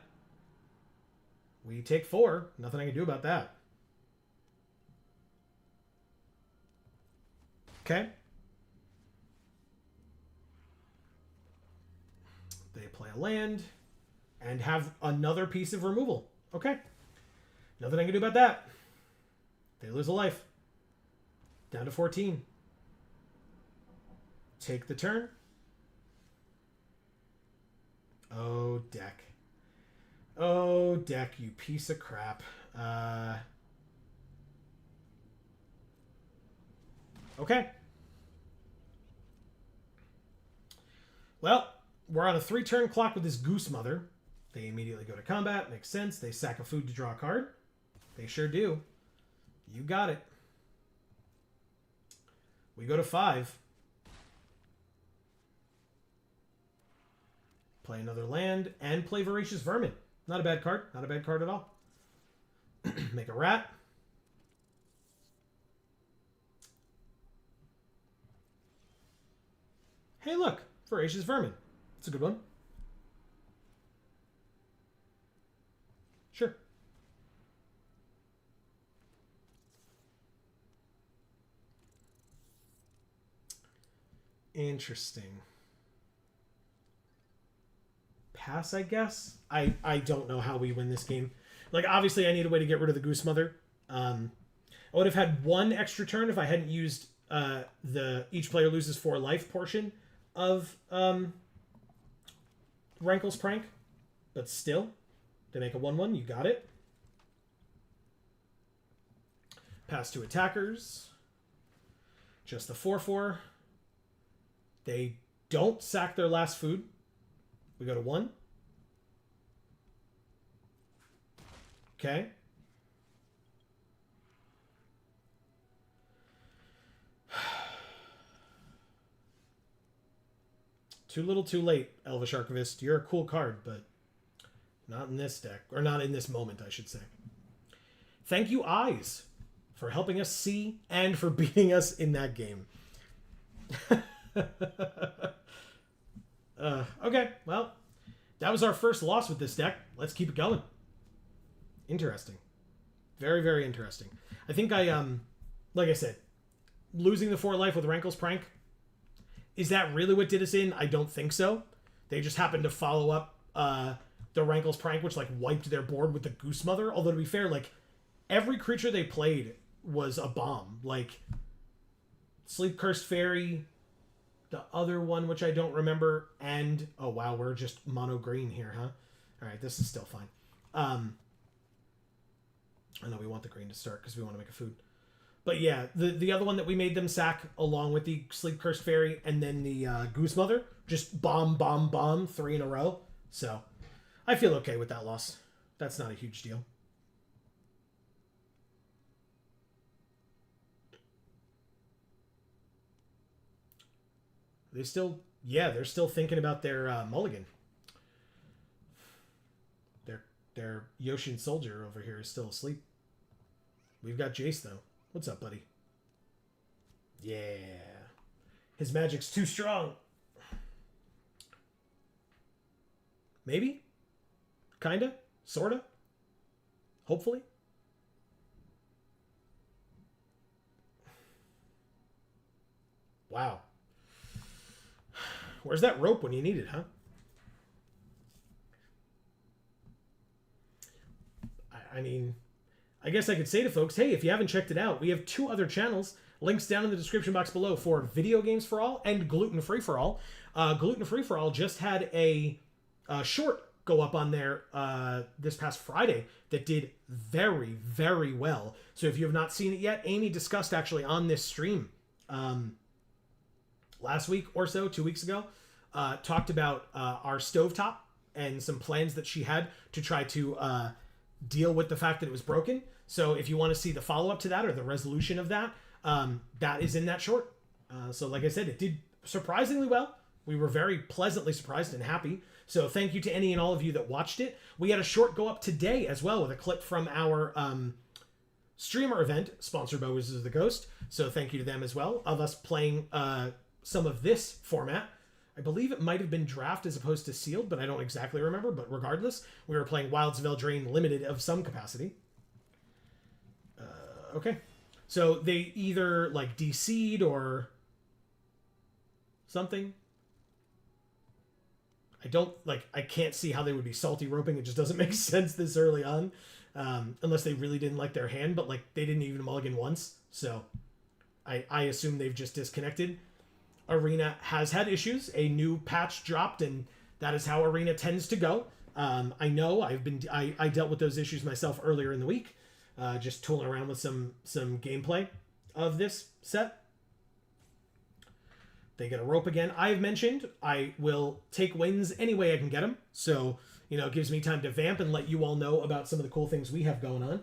We take 4. Nothing I can do about that. Okay. They play a land and have another piece of removal. Okay. Nothing I can do about that. They lose a life. Down to 14. Take the turn. Oh, deck. Oh, deck, you piece of crap. Okay. Well, we're on a 3-turn clock with this Goose Mother. They immediately go to combat. Makes sense. They sack a food to draw a card. They sure do. You got it. We go to 5. Play another land and play Voracious Vermin. Not a bad card. Not a bad card at all. Make a rat. Hey, look. Voracious Vermin. It's a good one. Sure. Interesting. Pass, I guess. I don't know how we win this game. Like, obviously, I need a way to get rid of the Goose Mother. I would have had 1 extra turn if I hadn't used the each player loses 4 life portion of Rankle's Prank. But still, they make a 1/1. You got it. Pass to attackers. Just the 4/4. They don't sack their last food. We go to 1. Okay. Too little, too late, Elvish Archivist. You're a cool card, but not in this deck. Or not in this moment, I should say. Thank you, Eyes, for helping us see and for beating us in that game. Okay, well, that was our first loss with this deck. Let's keep it going. Interesting. Very, very interesting. I think like I said, losing the 4 life with Rankle's Prank, is that really what did us in? I don't think so. They just happened to follow up the Rankle's Prank, which, like, wiped their board with the Goose Mother. Although, to be fair, like, every creature they played was a bomb. Like, Sleep Cursed Fairy, the other one, which I don't remember, and... Oh, wow, we're just mono green here, huh? Alright, this is still fine. I know we want the green to start because we want to make a food. But yeah, the other one that we made them sack along with the Sleep Cursed Fairy and then the Goose Mother, just bomb, bomb, bomb, 3 in a row. So I feel okay with that loss. That's not a huge deal. They still, yeah, they're still thinking about their mulligan. Their Yoshin soldier over here is still asleep. We've got Jace, though. What's up, buddy? Yeah. His magic's too strong. Maybe? Kinda? Sorta? Hopefully? Wow. Where's that rope when you need it, huh? I mean, I guess I could say to folks, hey, if you haven't checked it out, we have 2 other channels. Links down in the description box below for Video Games for All and Gluten Free for All. Gluten Free for All just had a short go up on there this past Friday that did very, very well. So if you have not seen it yet, Amy discussed actually on this stream last week or so, 2 weeks ago, talked about our stovetop and some plans that she had to try to deal with the fact that it was broken. So if you want to see the follow-up to that or the resolution of that, that is in that short. So like I said, it did surprisingly well. We were very pleasantly surprised and happy. So thank you to any and all of you that watched it. We had a short go up today as well with a clip from our streamer event sponsored by Wizards of the Coast. So thank you to them as well, of us playing some of this format. I believe it might have been draft as opposed to sealed, but I don't exactly remember. But regardless, we were playing Wilds of Eldraine Limited of some capacity. Okay. So they either, like, DC'd or something. I can't see how they would be salty roping. It just doesn't make sense this early on. Unless they really didn't like their hand, but, like, they didn't even mulligan once. So I assume they've just disconnected. Arena has had issues. A new patch dropped, and that is how Arena tends to go. I know I dealt with those issues myself earlier in the week, just tooling around with some gameplay of this set. they get a rope again. I have mentioned I will take wins any way I can get them. So, it gives me time to vamp and let you all know about some of the cool things we have going on.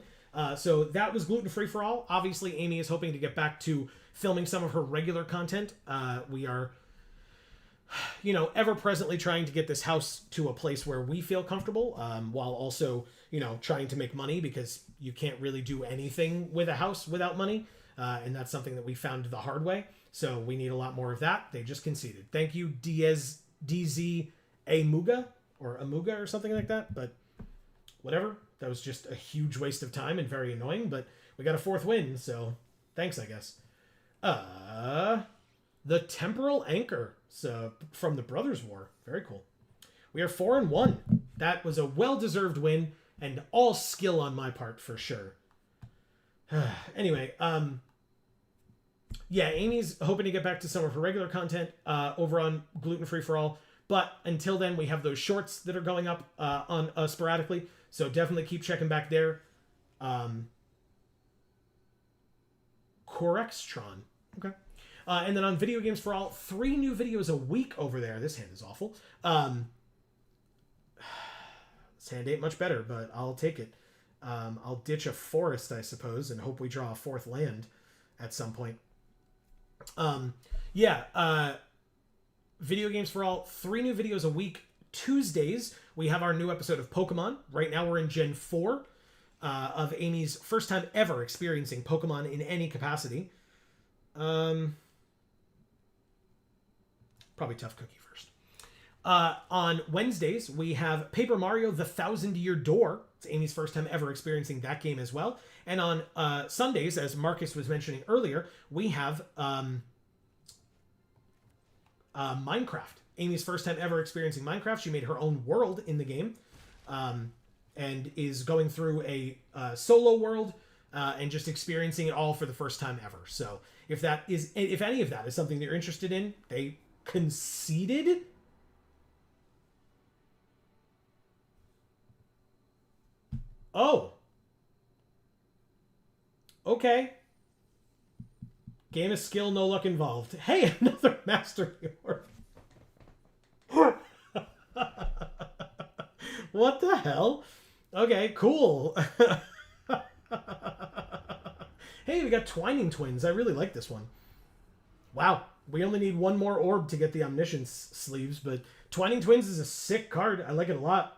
So that was Gluten Free for All. Obviously, Amy is hoping to get back to filming some of her regular content. We are, ever presently trying to get this house to a place where we feel comfortable, while also, trying to make money, because you can't really do anything with a house without money. And that's something that we found the hard way. So we need a lot more of that. They just conceded. Thank you, DZ Amuga or Amuga or something like that. But whatever. That was just a huge waste of time and very annoying. But we got a 4th win, so thanks, I guess. The Temporal Anchor. So from the Brothers War. Very cool. We are 4-1. That was a well-deserved win and all skill on my part for sure. Anyway, yeah, Amy's hoping to get back to some of her regular content over on Gluten Free for All. But until then, we have those shorts that are going up on sporadically. So definitely keep checking back there. Corextron. Okay. And then on Video Games for All, 3 new videos a week over there. This hand is awful. This hand ain't much better, but I'll take it. I'll ditch a forest, I suppose, and hope we draw a 4th land at some point. Video Games for All, 3 new videos a week. Tuesdays, we have our new episode of Pokemon. Right now we're in Gen 4 of Amy's first time ever experiencing Pokemon in any capacity. Probably Tough Cookie first. On Wednesdays, we have Paper Mario The 1,000-Year Door. It's Amy's first time ever experiencing that game as well. And on Sundays, as Marcus was mentioning earlier, we have Minecraft. Amy's first time ever experiencing Minecraft. She made her own world in the game, and is going through a solo world and just experiencing it all for the first time ever. So if any of that is something that you're interested in, they conceded. Oh. Okay. Game of skill, no luck involved. Hey, another master reward. What the hell? Okay, cool. Hey, we got Twining Twins. I really like this one. Wow. We only need 1 more orb to get the Omniscience sleeves, but Twining Twins is a sick card. I like it a lot.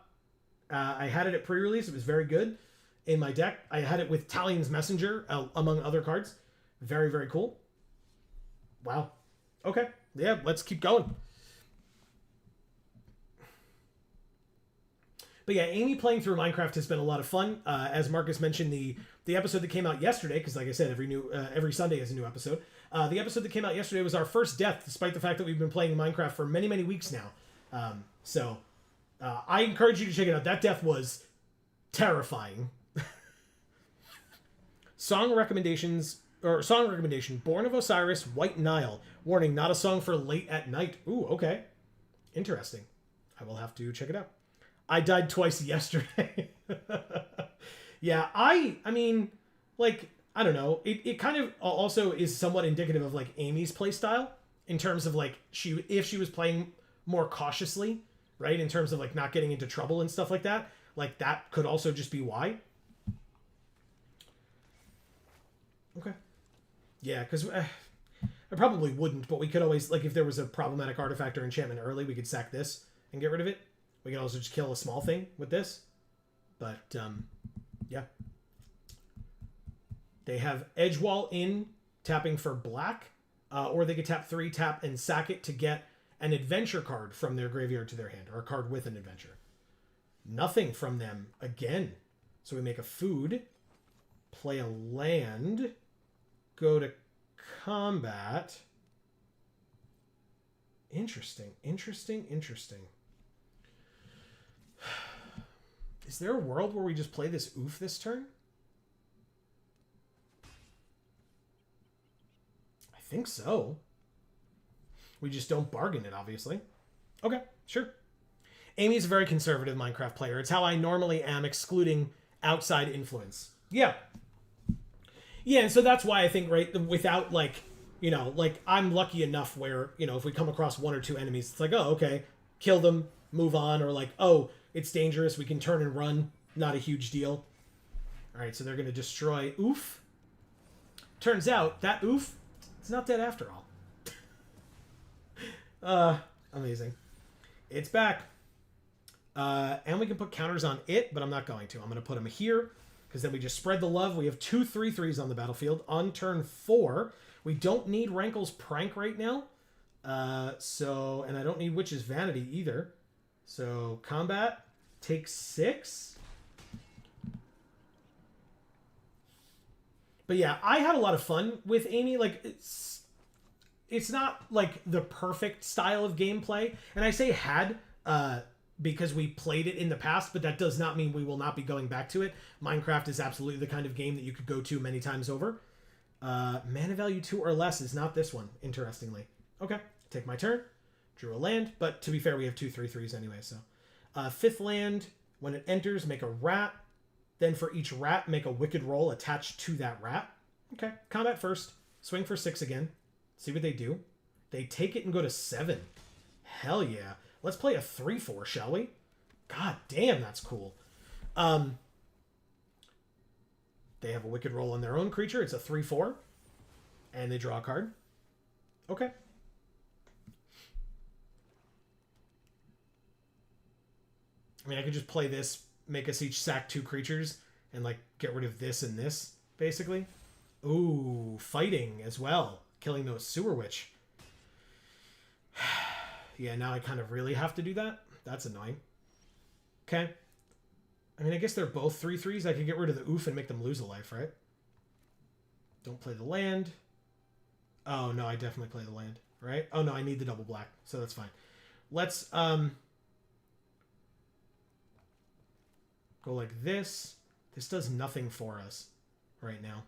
I had it at pre-release. It was very good in my deck. I had it with Talion's Messenger, among other cards. Very, very cool. Wow. Okay. Yeah, let's keep going. But yeah, Amy playing through Minecraft has been a lot of fun. As Marcus mentioned, the episode that came out yesterday, because like I said, every Sunday is a new episode. The episode that came out yesterday was our first death, despite the fact that we've been playing Minecraft for many, many weeks now. I encourage you to check it out. That death was terrifying. Song recommendation, Born of Osiris, White Nile. Warning, not a song for late at night. Ooh, okay. Interesting. I will have to check it out. I died twice yesterday. Yeah, I mean, like, I don't know. It kind of also is somewhat indicative of, like, Amy's playstyle in terms of, like, if she was playing more cautiously, right? In terms of, like, not getting into trouble and stuff like that. Like, that could also just be why. Okay. Yeah, because I probably wouldn't, but we could always, like, if there was a problematic artifact or enchantment early, we could sack this and get rid of it. We can also just kill a small thing with this. But, yeah. They have Edgewall in, tapping for black. Or they could tap 3, tap, and sack it to get an adventure card from their graveyard to their hand. Or a card with an adventure. Nothing from them again. So we make a food. Play a land. Go to combat. Interesting. Is there a world where we just play this oof this turn? I think so. We just don't bargain it, obviously. Okay, sure. Amy's a very conservative Minecraft player. It's how I normally am, excluding outside influence. Yeah. Yeah, and so that's why I think, right, without, like, You know, like, I'm lucky enough where, you know, if we come across one or two enemies, it's like, oh, okay, kill them, move on, or like, oh, it's dangerous, we can turn and run, not a huge deal. All right, so they're going to destroy Oof. Turns out that Oof, it's not dead after all. Amazing. It's back. And we can put counters on it, but I'm not going to. I'm going to put them here, because then we just spread the love. We have 2 3/3s on the battlefield. On turn 4, we don't need Rankle's Prank right now. And I don't need Witch's Vanity either. So, combat takes 6. But yeah, I had a lot of fun with Amy. Like, it's not like the perfect style of gameplay. And I say had, because we played it in the past, but that does not mean we will not be going back to it. Minecraft is absolutely the kind of game that you could go to many times over. Mana value 2 or less is not this one, interestingly. Okay, take my turn. Drew a land, but to be fair, we have 2 3/3s anyway, so. 5th land, when it enters, make a rat. Then for each rat, make a wicked roll attached to that rat. Okay, combat first. Swing for 6 again. See what they do. They take it and go to 7. Hell yeah. Let's play a 3/4, shall we? God damn, that's cool. They have a wicked roll on their own creature. It's a 3/4. And they draw a card. Okay. I mean, I could just play this, make us each sack 2 creatures, and, like, get rid of this and this, basically. Ooh, fighting as well. Killing those Sewer Witch. Yeah, now I kind of really have to do that. That's annoying. Okay. I mean, I guess they're both 3/3s. I could get rid of the Oof and make them lose a life, right? Don't play the land. Oh, no, I definitely play the land, right? Oh, no, I need the double black, so that's fine. Let's go like this. This does nothing for us right now.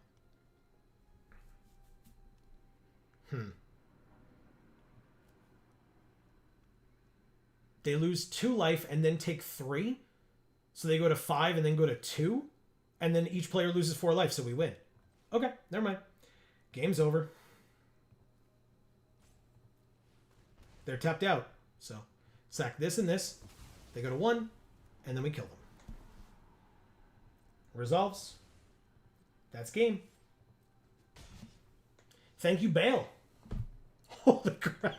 They lose 2 life and then take 3. So they go to 5 and then go to 2. And then each player loses 4 life, so we win. Okay, never mind. Game's over. They're tapped out. So sack this and this. They go to 1, and then we kill them. Resolves. That's game. Thank you, Bale. Holy crap.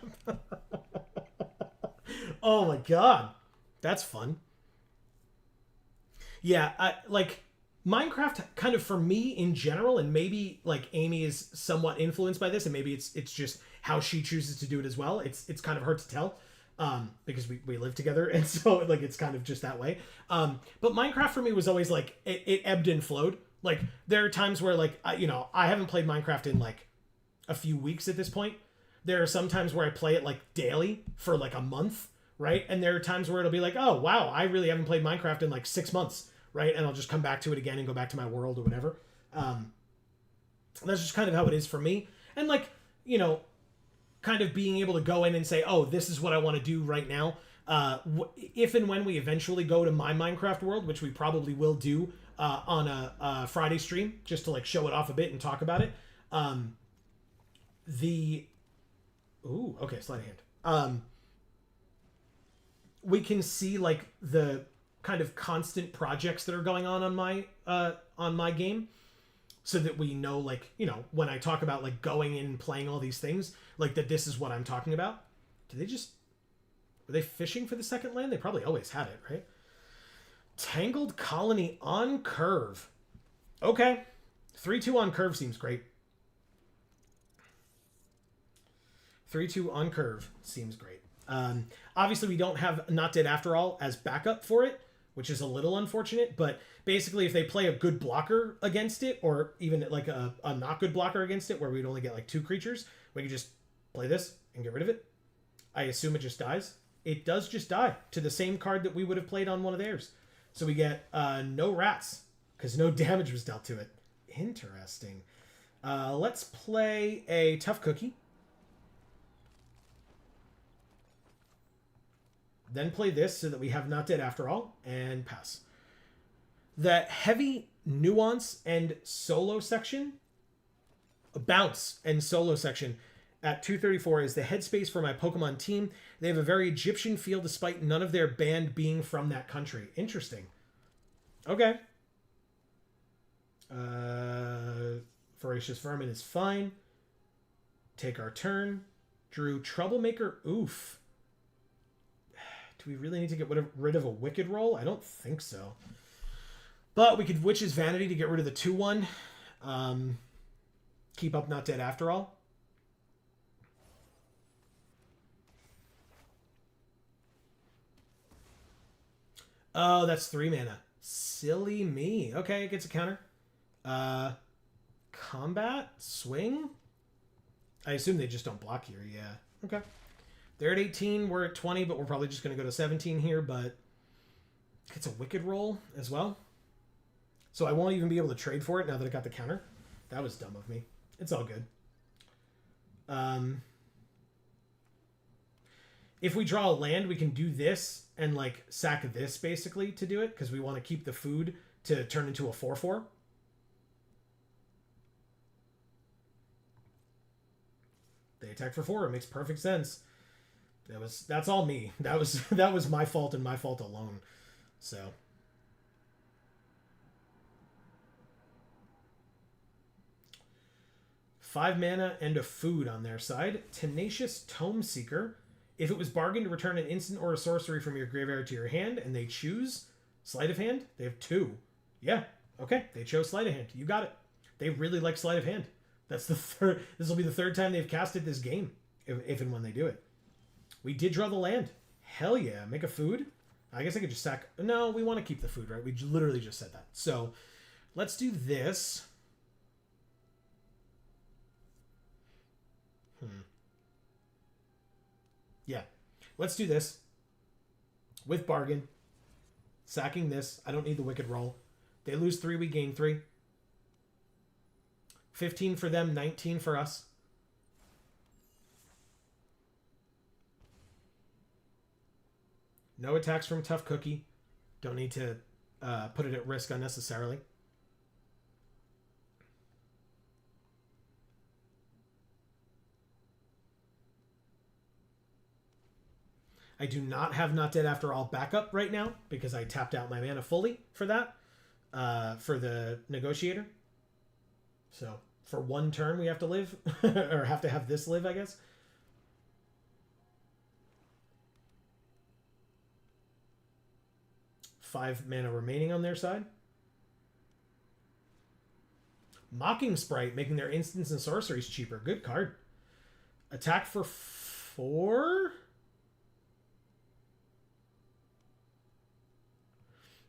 Oh my god. That's fun. Yeah, like, Minecraft kind of, for me in general, and maybe like Amy is somewhat influenced by this, and maybe it's just how she chooses to do it as well. It's kind of hard to tell, because we live together, and so like it's kind of just that way. But Minecraft for me was always like it ebbed and flowed. Like, there are times where, like, I haven't played Minecraft in like a few weeks at this point. There are some times where I play it like daily for like a month, right? And there are times where it'll be like, oh wow, I really haven't played Minecraft in like 6 months, right? And I'll just come back to it again and go back to my world or whatever. That's just kind of how it is for me. And like, kind of being able to go in and say, oh, this is what I want to do right now. If and when we eventually go to my Minecraft world, which we probably will do on a Friday stream, just to like show it off a bit and talk about it. Ooh, okay, sleight of hand. We can see like the kind of constant projects that are going on my game, so that we know, like, when I talk about like going in and playing all these things, like that this is what I'm talking about. Were they fishing for the second land? They probably always had it, right? Tangled Colony on curve. Okay. 3/2 on curve seems great. 3/2 on curve seems great. Obviously, we don't have Not Dead After All as backup for it, which is a little unfortunate. But basically, if they play a good blocker against it, or even like a not good blocker against it, where we'd only get like 2 creatures, we could just play this and get rid of it. I assume it just dies. It does just die to the same card that we would have played on one of theirs. So we get no rats, because no damage was dealt to it. Interesting. Let's play a Tough Cookie. Then play this so that we have Not Dead After All, and pass. The heavy nuance and solo section A bounce and solo section at 234 is the headspace for my Pokemon team. They have a very Egyptian feel despite none of their band being from that country. Interesting. Okay. Voracious Vermin is fine. Take our turn. Drew Troublemaker. Oof. Do we really need to get rid of a Wicked roll? I don't think so. But we could Witch's Vanity to get rid of the 2-1. Keep up Not Dead after all. Oh, that's 3 mana. Silly me. Okay, it gets a counter. Combat? Swing? I assume they just don't block here. Yeah. Okay. They're at 18. We're at 20, but we're probably just going to go to 17 here, but it's a Wicked roll as well. So I won't even be able to trade for it now that I got the counter. That was dumb of me. It's all good. If we draw a land, we can do this and like sack this basically to do it because we want to keep the food to turn into a 4/4. They attack for 4. It makes perfect sense. That's all me. That was my fault and my fault alone. So 5 mana and a food on their side. Tenacious Tome Seeker. If it was bargained to return an instant or a sorcery from your graveyard to your hand and they choose Sleight of Hand, they have 2. Yeah, okay. They chose Sleight of Hand. You got it. They really like Sleight of Hand. That's the third. This will be the third time they've casted this game, if and when they do it. We did draw the land. Hell yeah. Make a food. I guess I could just sack. No, we want to keep the food, right? We literally just said that. So let's do this. Yeah. Let's do this. With bargain. Sacking this. I don't need the Wicked roll. They lose 3, we gain 3. 15 for them, 19 for us. No attacks from Tough Cookie. Don't need to put it at risk unnecessarily. I do not have Not Dead After All backup right now because I tapped out my mana fully for that, for the Negotiator. So for 1 turn we have to live, or have to have this live, I guess. Five mana remaining on their side. Mocking Sprite, making their instants and sorceries cheaper. Good card. Attack for 4?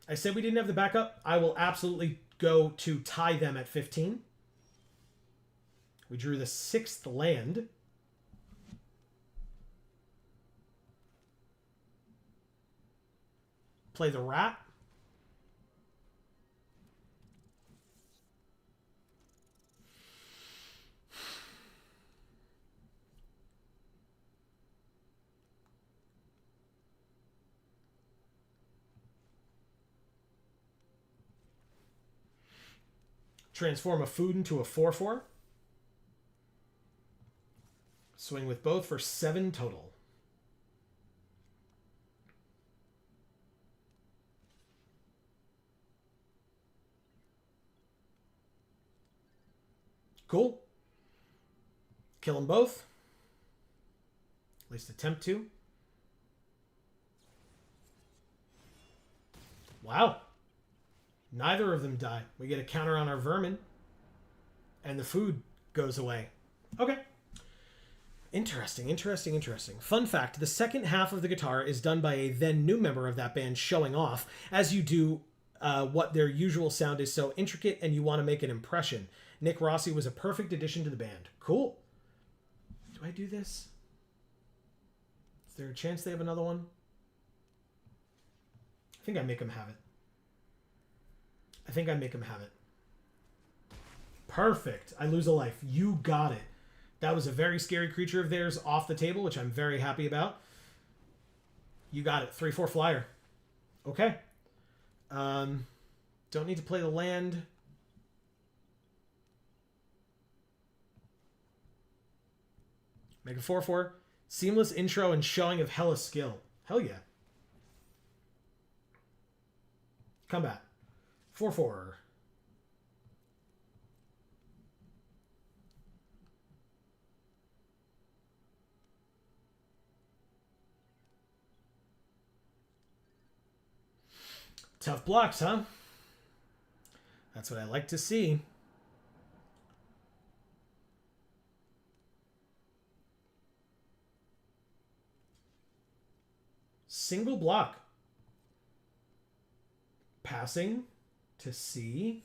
I said we didn't have the backup. I will absolutely go to tie them at 15. We drew the 6th land. Play the rat. Transform a food into a 4/4. Swing with both for 7 total. Cool. Kill them both. At least attempt to. Wow. Neither of them die. We get a counter on our vermin. And the food goes away. Okay. Interesting, interesting, interesting. Fun fact, the second half of the guitar is done by a then new member of that band showing off, as you do what their usual sound is so intricate and you want to make an impression. Nick Rossi was a perfect addition to the band. Cool. Do I do this? Is there a chance they have another one? I think I make them have it. Perfect. I lose a life. You got it. That was a very scary creature of theirs off the table, which I'm very happy about. You got it. 3/4 flyer. Okay. Don't need to play the land. Make a 4/4. Seamless intro and showing of hella skill. Hell yeah. Combat. 4/4. Tough blocks, huh? That's what I like to see. Single block. Passing to C.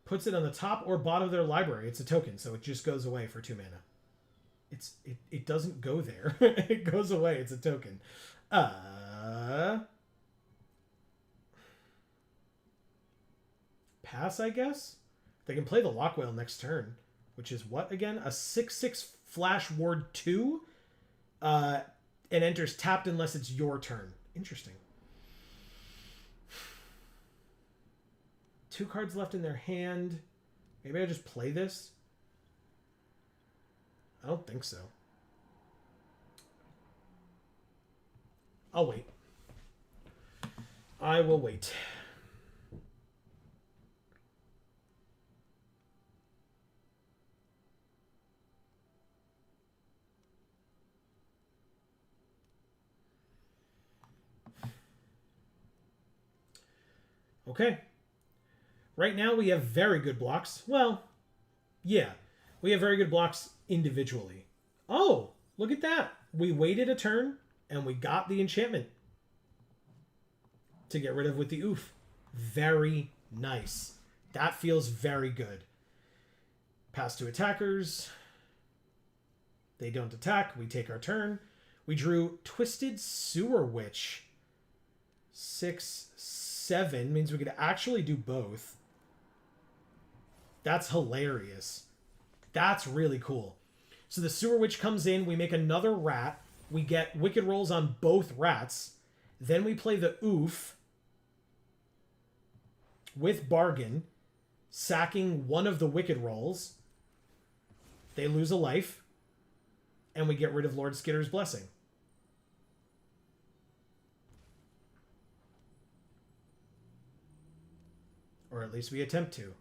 Puts it on the top or bottom of their library. It's a token, so it just goes away for 2 mana. It doesn't go there. It goes away. It's a token. Pass, I guess? They can play the Lock Whale next turn, which is what again? A 6/6 Flash Ward 2. And enters tapped unless it's your turn. Interesting. 2 cards left in their hand. Maybe I just play this? I don't think so. I'll wait. I will wait. Okay. Right now we have very good blocks. Well, yeah. We have very good blocks individually. Oh, look at that. We waited a turn and we got the enchantment to get rid of with the oof. Very nice. That feels very good. Pass to attackers. They don't attack. We take our turn. We drew Twisted Sewer Witch. 6/7 means we could actually do both. That's hilarious. That's really cool. So the Sewer Witch comes in. We make another rat. We get Wicked Rolls on both rats. Then we play the oof with Bargain, sacking one of the Wicked Rolls. They lose a life. And we get rid of Lord Skitter's Blessing. Or at least we attempt to.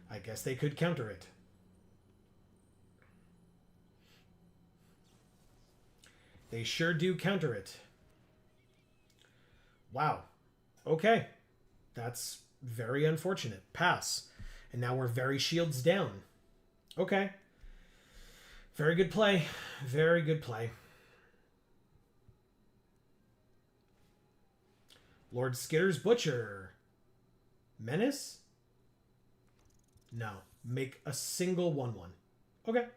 I guess they could counter it. They sure do counter it. Wow. Okay. That's very unfortunate. Pass. And now we're very shields down. Okay. Very good play. Very good play. Lord Skitter's Butcher. Menace? No. Make a single 1/1. Okay.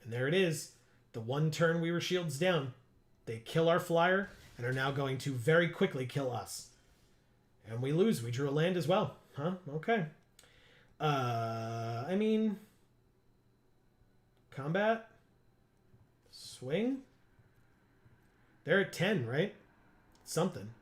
And there it is. The one turn we were shields down. They kill our flyer and are now going to very quickly kill us. And we lose. We drew a land as well. Huh? Okay. I mean... Combat? Swing? They're at 10, right? Something.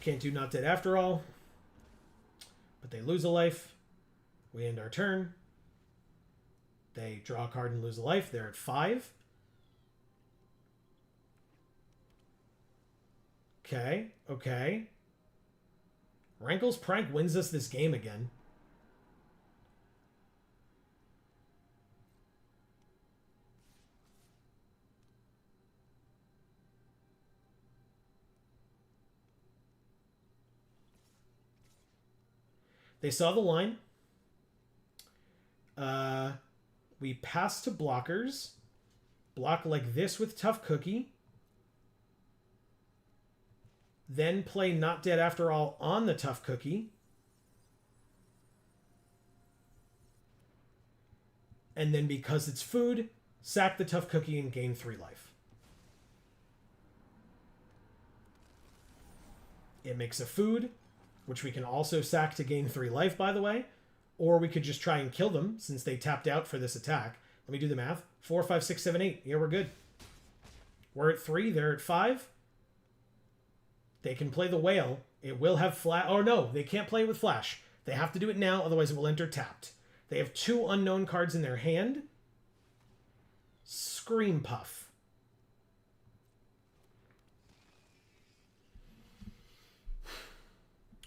Can't do Not Dead After All. But they lose a life. We end our turn. They draw a card and lose a life. They're at 5. Okay, okay. Rankle's Prank wins us this game again. They saw the line. We pass to blockers. Block like this with Tough Cookie. Then play Not Dead After All on the Tough Cookie. And then because it's food, sack the Tough Cookie and gain 3 life. It makes a food, which we can also sack to gain 3 life, by the way. Or we could just try and kill them, since they tapped out for this attack. Let me do the math. 4, 5, 6, 7, 8. Yeah, we're good. We're at 3. They're at 5. They can play the whale. It will have flash. Oh, no. They can't play it with flash. They have to do it now. Otherwise, it will enter tapped. They have 2 unknown cards in their hand. Scream Puff.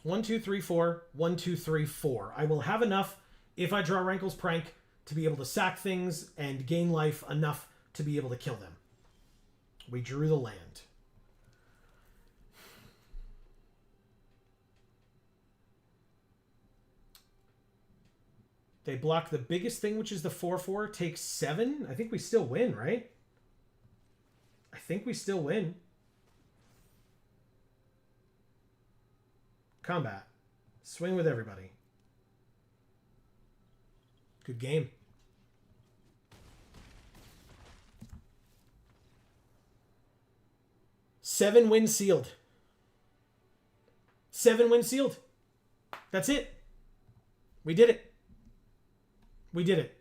One, two, three, four. 1, 2, 3, 4. I will have enough if I draw Rankle's Prank to be able to sack things and gain life enough to be able to kill them. We drew the land. They block the biggest thing, which is the 4/4. Take 7. I think we still win, right? I think we still win. Combat. Swing with everybody. Good game. 7 wins sealed. 7 wins sealed. That's it. We did it. We did it.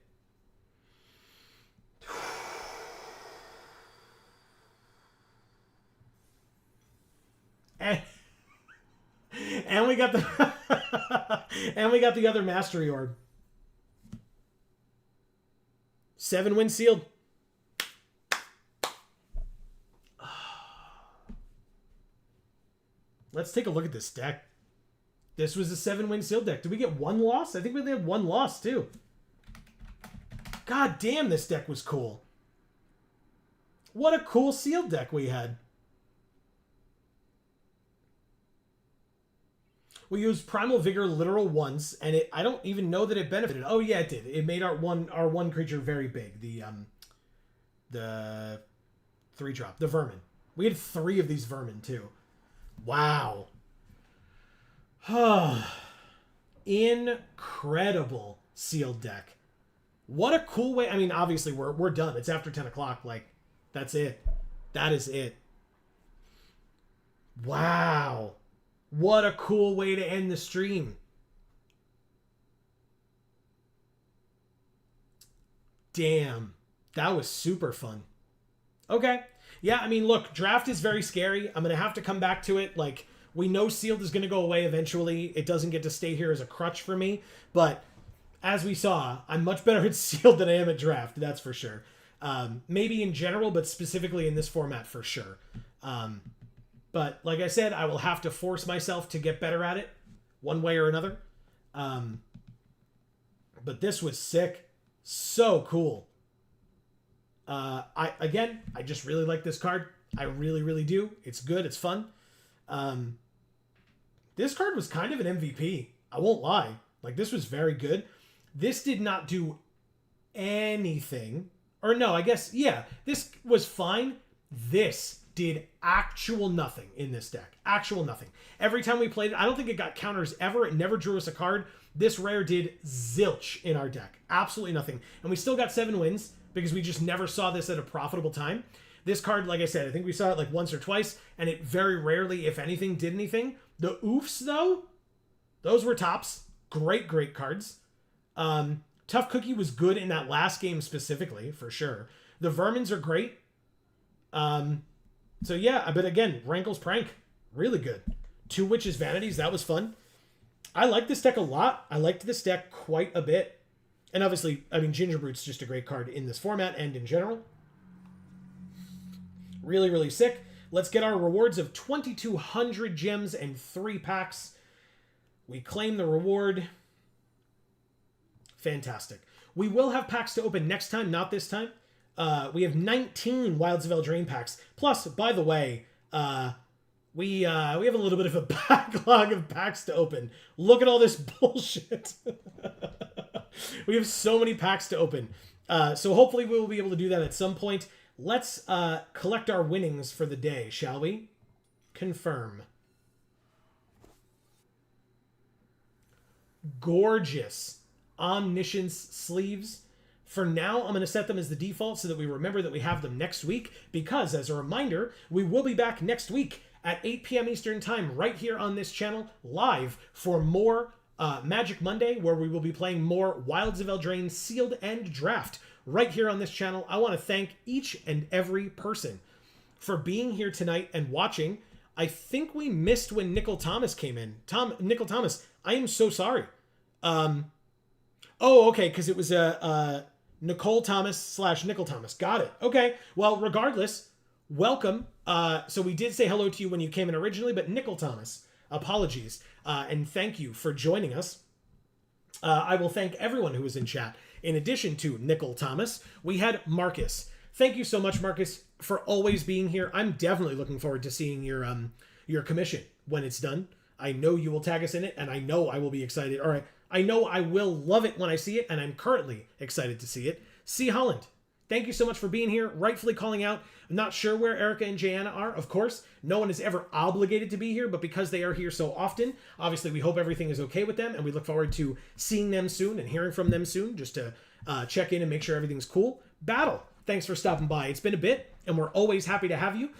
And we got the and we got the other mastery orb. 7 wins sealed. Let's take a look at this deck. This was a 7-win sealed deck. Did we get 1 loss? I think we only had 1 loss too. God damn, this deck was cool. What a cool sealed deck we had. We used Primal Vigor literal once, and I don't even know that it benefited. Oh yeah, it did. It made our one creature very big. The 3-drop, the Vermin. We had 3 of these Vermin too. Wow. Incredible sealed deck. What a cool way. I mean, obviously we're done. It's after 10 o'clock. Like, that's it. That is it. Wow. What a cool way to end the stream. Damn. That was super fun. Okay. Yeah, I mean, look, draft is very scary. I'm going to have to come back to it. Like, we know sealed is going to go away eventually. It doesn't get to stay here as a crutch for me. But as we saw, I'm much better at sealed than I am at draft. That's for sure. Maybe in general, but specifically in this format for sure. But like I said, I will have to force myself to get better at it one way or another. But this was sick. So cool. I just really like this card. I really, really do. It's good. It's fun. This card was kind of an MVP. I won't lie. Like, this was very good. This did not do anything. Or no, I guess, yeah. This was fine. This did actual nothing in this deck. Actual nothing. Every time we played it, I don't think it got counters ever. It never drew us a card. This rare did zilch in our deck. Absolutely nothing. And we still got 7 wins because we just never saw this at a profitable time. This card, like I said, I think we saw it like once or twice, and it very rarely, if anything, did anything. The oofs, though, those were tops. Great, great cards. Tough Cookie was good in that last game specifically, for sure. The Vermins are great. So yeah, but again, Rankle's Prank, really good. 2 Witches Vanities, that was fun. I like this deck a lot. I liked this deck quite a bit. And obviously, I mean, Gingerbread's just a great card in this format and in general. Really, really sick. Let's get our rewards of 2,200 gems and 3 packs. We claim the reward. Fantastic. We will have packs to open next time, not this time. We have 19 Wilds of Eldraine packs. Plus, by the way, we have a little bit of a backlog of packs to open. Look at all this bullshit. We have so many packs to open. So hopefully we will be able to do that at some point. Let's collect our winnings for the day, shall we? Confirm. Gorgeous Omniscience sleeves. For now, I'm going to set them as the default so that we remember that we have them next week, because as a reminder, we will be back next week at 8 p.m. Eastern Time right here on this channel live for more Magic Monday, where we will be playing more Wilds of Eldraine Sealed and Draft right here on this channel. I want to thank each and every person for being here tonight and watching. I think we missed when Nickel Thomas came in. Nickel Thomas, I am so sorry. Oh, okay, because it was Nicole Thomas / Nickel Thomas. Got it. Okay, well, regardless, welcome. So we did say hello to you when you came in originally, but Nickel Thomas, apologies. And thank you for joining us. I will thank everyone who was in chat. In addition to Nickel Thomas, we had Marcus. Thank you so much, Marcus, for always being here. I'm definitely looking forward to seeing your commission when it's done. I know you will tag us in it, and I know I will be excited. All right, I know I will love it when I see it, and I'm currently excited to see it. C. Holland, thank you so much for being here, rightfully calling out. I'm not sure where Erica and Jana are, of course. No one is ever obligated to be here, but because they are here so often, obviously we hope everything is okay with them, and we look forward to seeing them soon and hearing from them soon, just to check in and make sure everything's cool. Battle, thanks for stopping by. It's been a bit, and we're always happy to have you.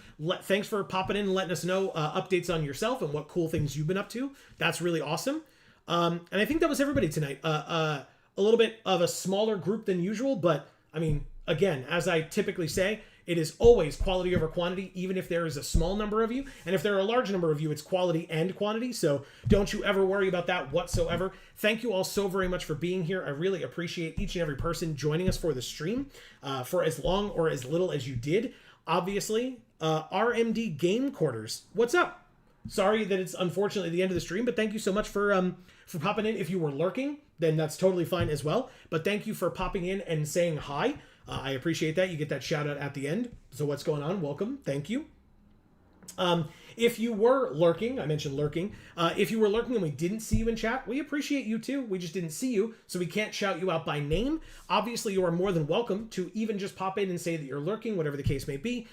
Thanks for popping in and letting us know updates on yourself and what cool things you've been up to. That's really awesome. And I think that was everybody tonight. A little bit of a smaller group than usual, but I mean, again, as I typically say, it is always quality over quantity, even if there is a small number of you. And if there are a large number of you, it's quality and quantity. So don't you ever worry about that whatsoever. Thank you all so very much for being here. I really appreciate each and every person joining us for the stream for as long or as little as you did. Obviously, RMD Game Quarters, what's up? Sorry that it's unfortunately the end of the stream, but thank you so much for popping in. If you were lurking, then that's totally fine as well. But thank you for popping in and saying hi. I appreciate that. You get that shout out at the end. So what's going on? Welcome. Thank you. If you were lurking, I mentioned lurking. If you were lurking and we didn't see you in chat, we appreciate you too. We just didn't see you, so we can't shout you out by name. Obviously, you are more than welcome to even just pop in and say that you're lurking, whatever the case may be.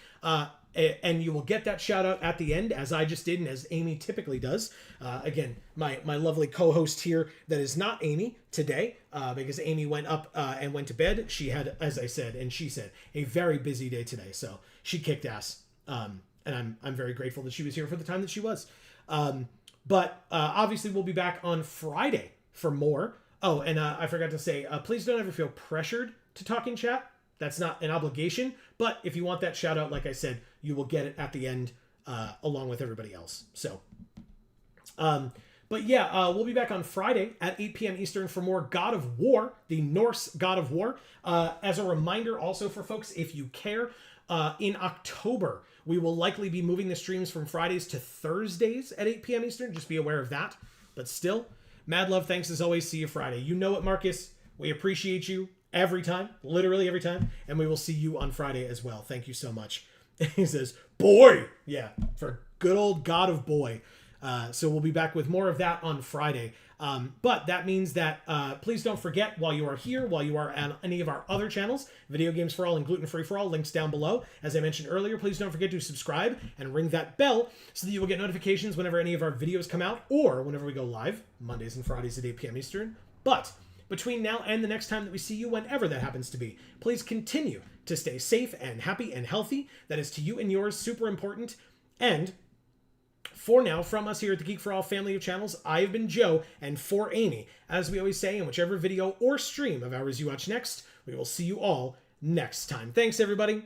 And you will get that shout out at the end, as I just did and as Amy typically does. Again, my lovely co-host here that is not Amy today, because Amy went up and went to bed. She had, as I said, and she said, a very busy day today, so she kicked ass. And I'm very grateful that she was here for the time that she was. But obviously we'll be back on Friday for more. Oh, and I forgot to say, please don't ever feel pressured to talk in chat. That's not an obligation, but if you want that shout out, like I said, you will get it at the end along with everybody else. So, but yeah, we'll be back on Friday at 8 p.m. Eastern for more God of War, the Norse God of War. As a reminder also for folks, if you care, in October, we will likely be moving the streams from Fridays to Thursdays at 8 p.m. Eastern. Just be aware of that. But still, mad love, thanks as always. See you Friday. You know it, Marcus. We appreciate you. Every time, literally every time, and we will see you on Friday as well. Thank you so much. He says, boy, yeah, for good old God of Boy. So we'll be back with more of that on Friday. But that means that please don't forget, while you are here, while you are on any of our other channels, Video Games for All and Gluten Free for All, links down below. As I mentioned earlier, please don't forget to subscribe and ring that bell so that you will get notifications whenever any of our videos come out or whenever we go live, Mondays and Fridays at 8 p.m. Eastern. But between now and the next time that we see you, whenever that happens to be, please continue to stay safe and happy and healthy. That is to you and yours super important. And for now, from us here at the Geek for All family of channels, I've been Joe, and for Amy, as we always say in whichever video or stream of ours you watch next, we will see you all next time. Thanks, everybody.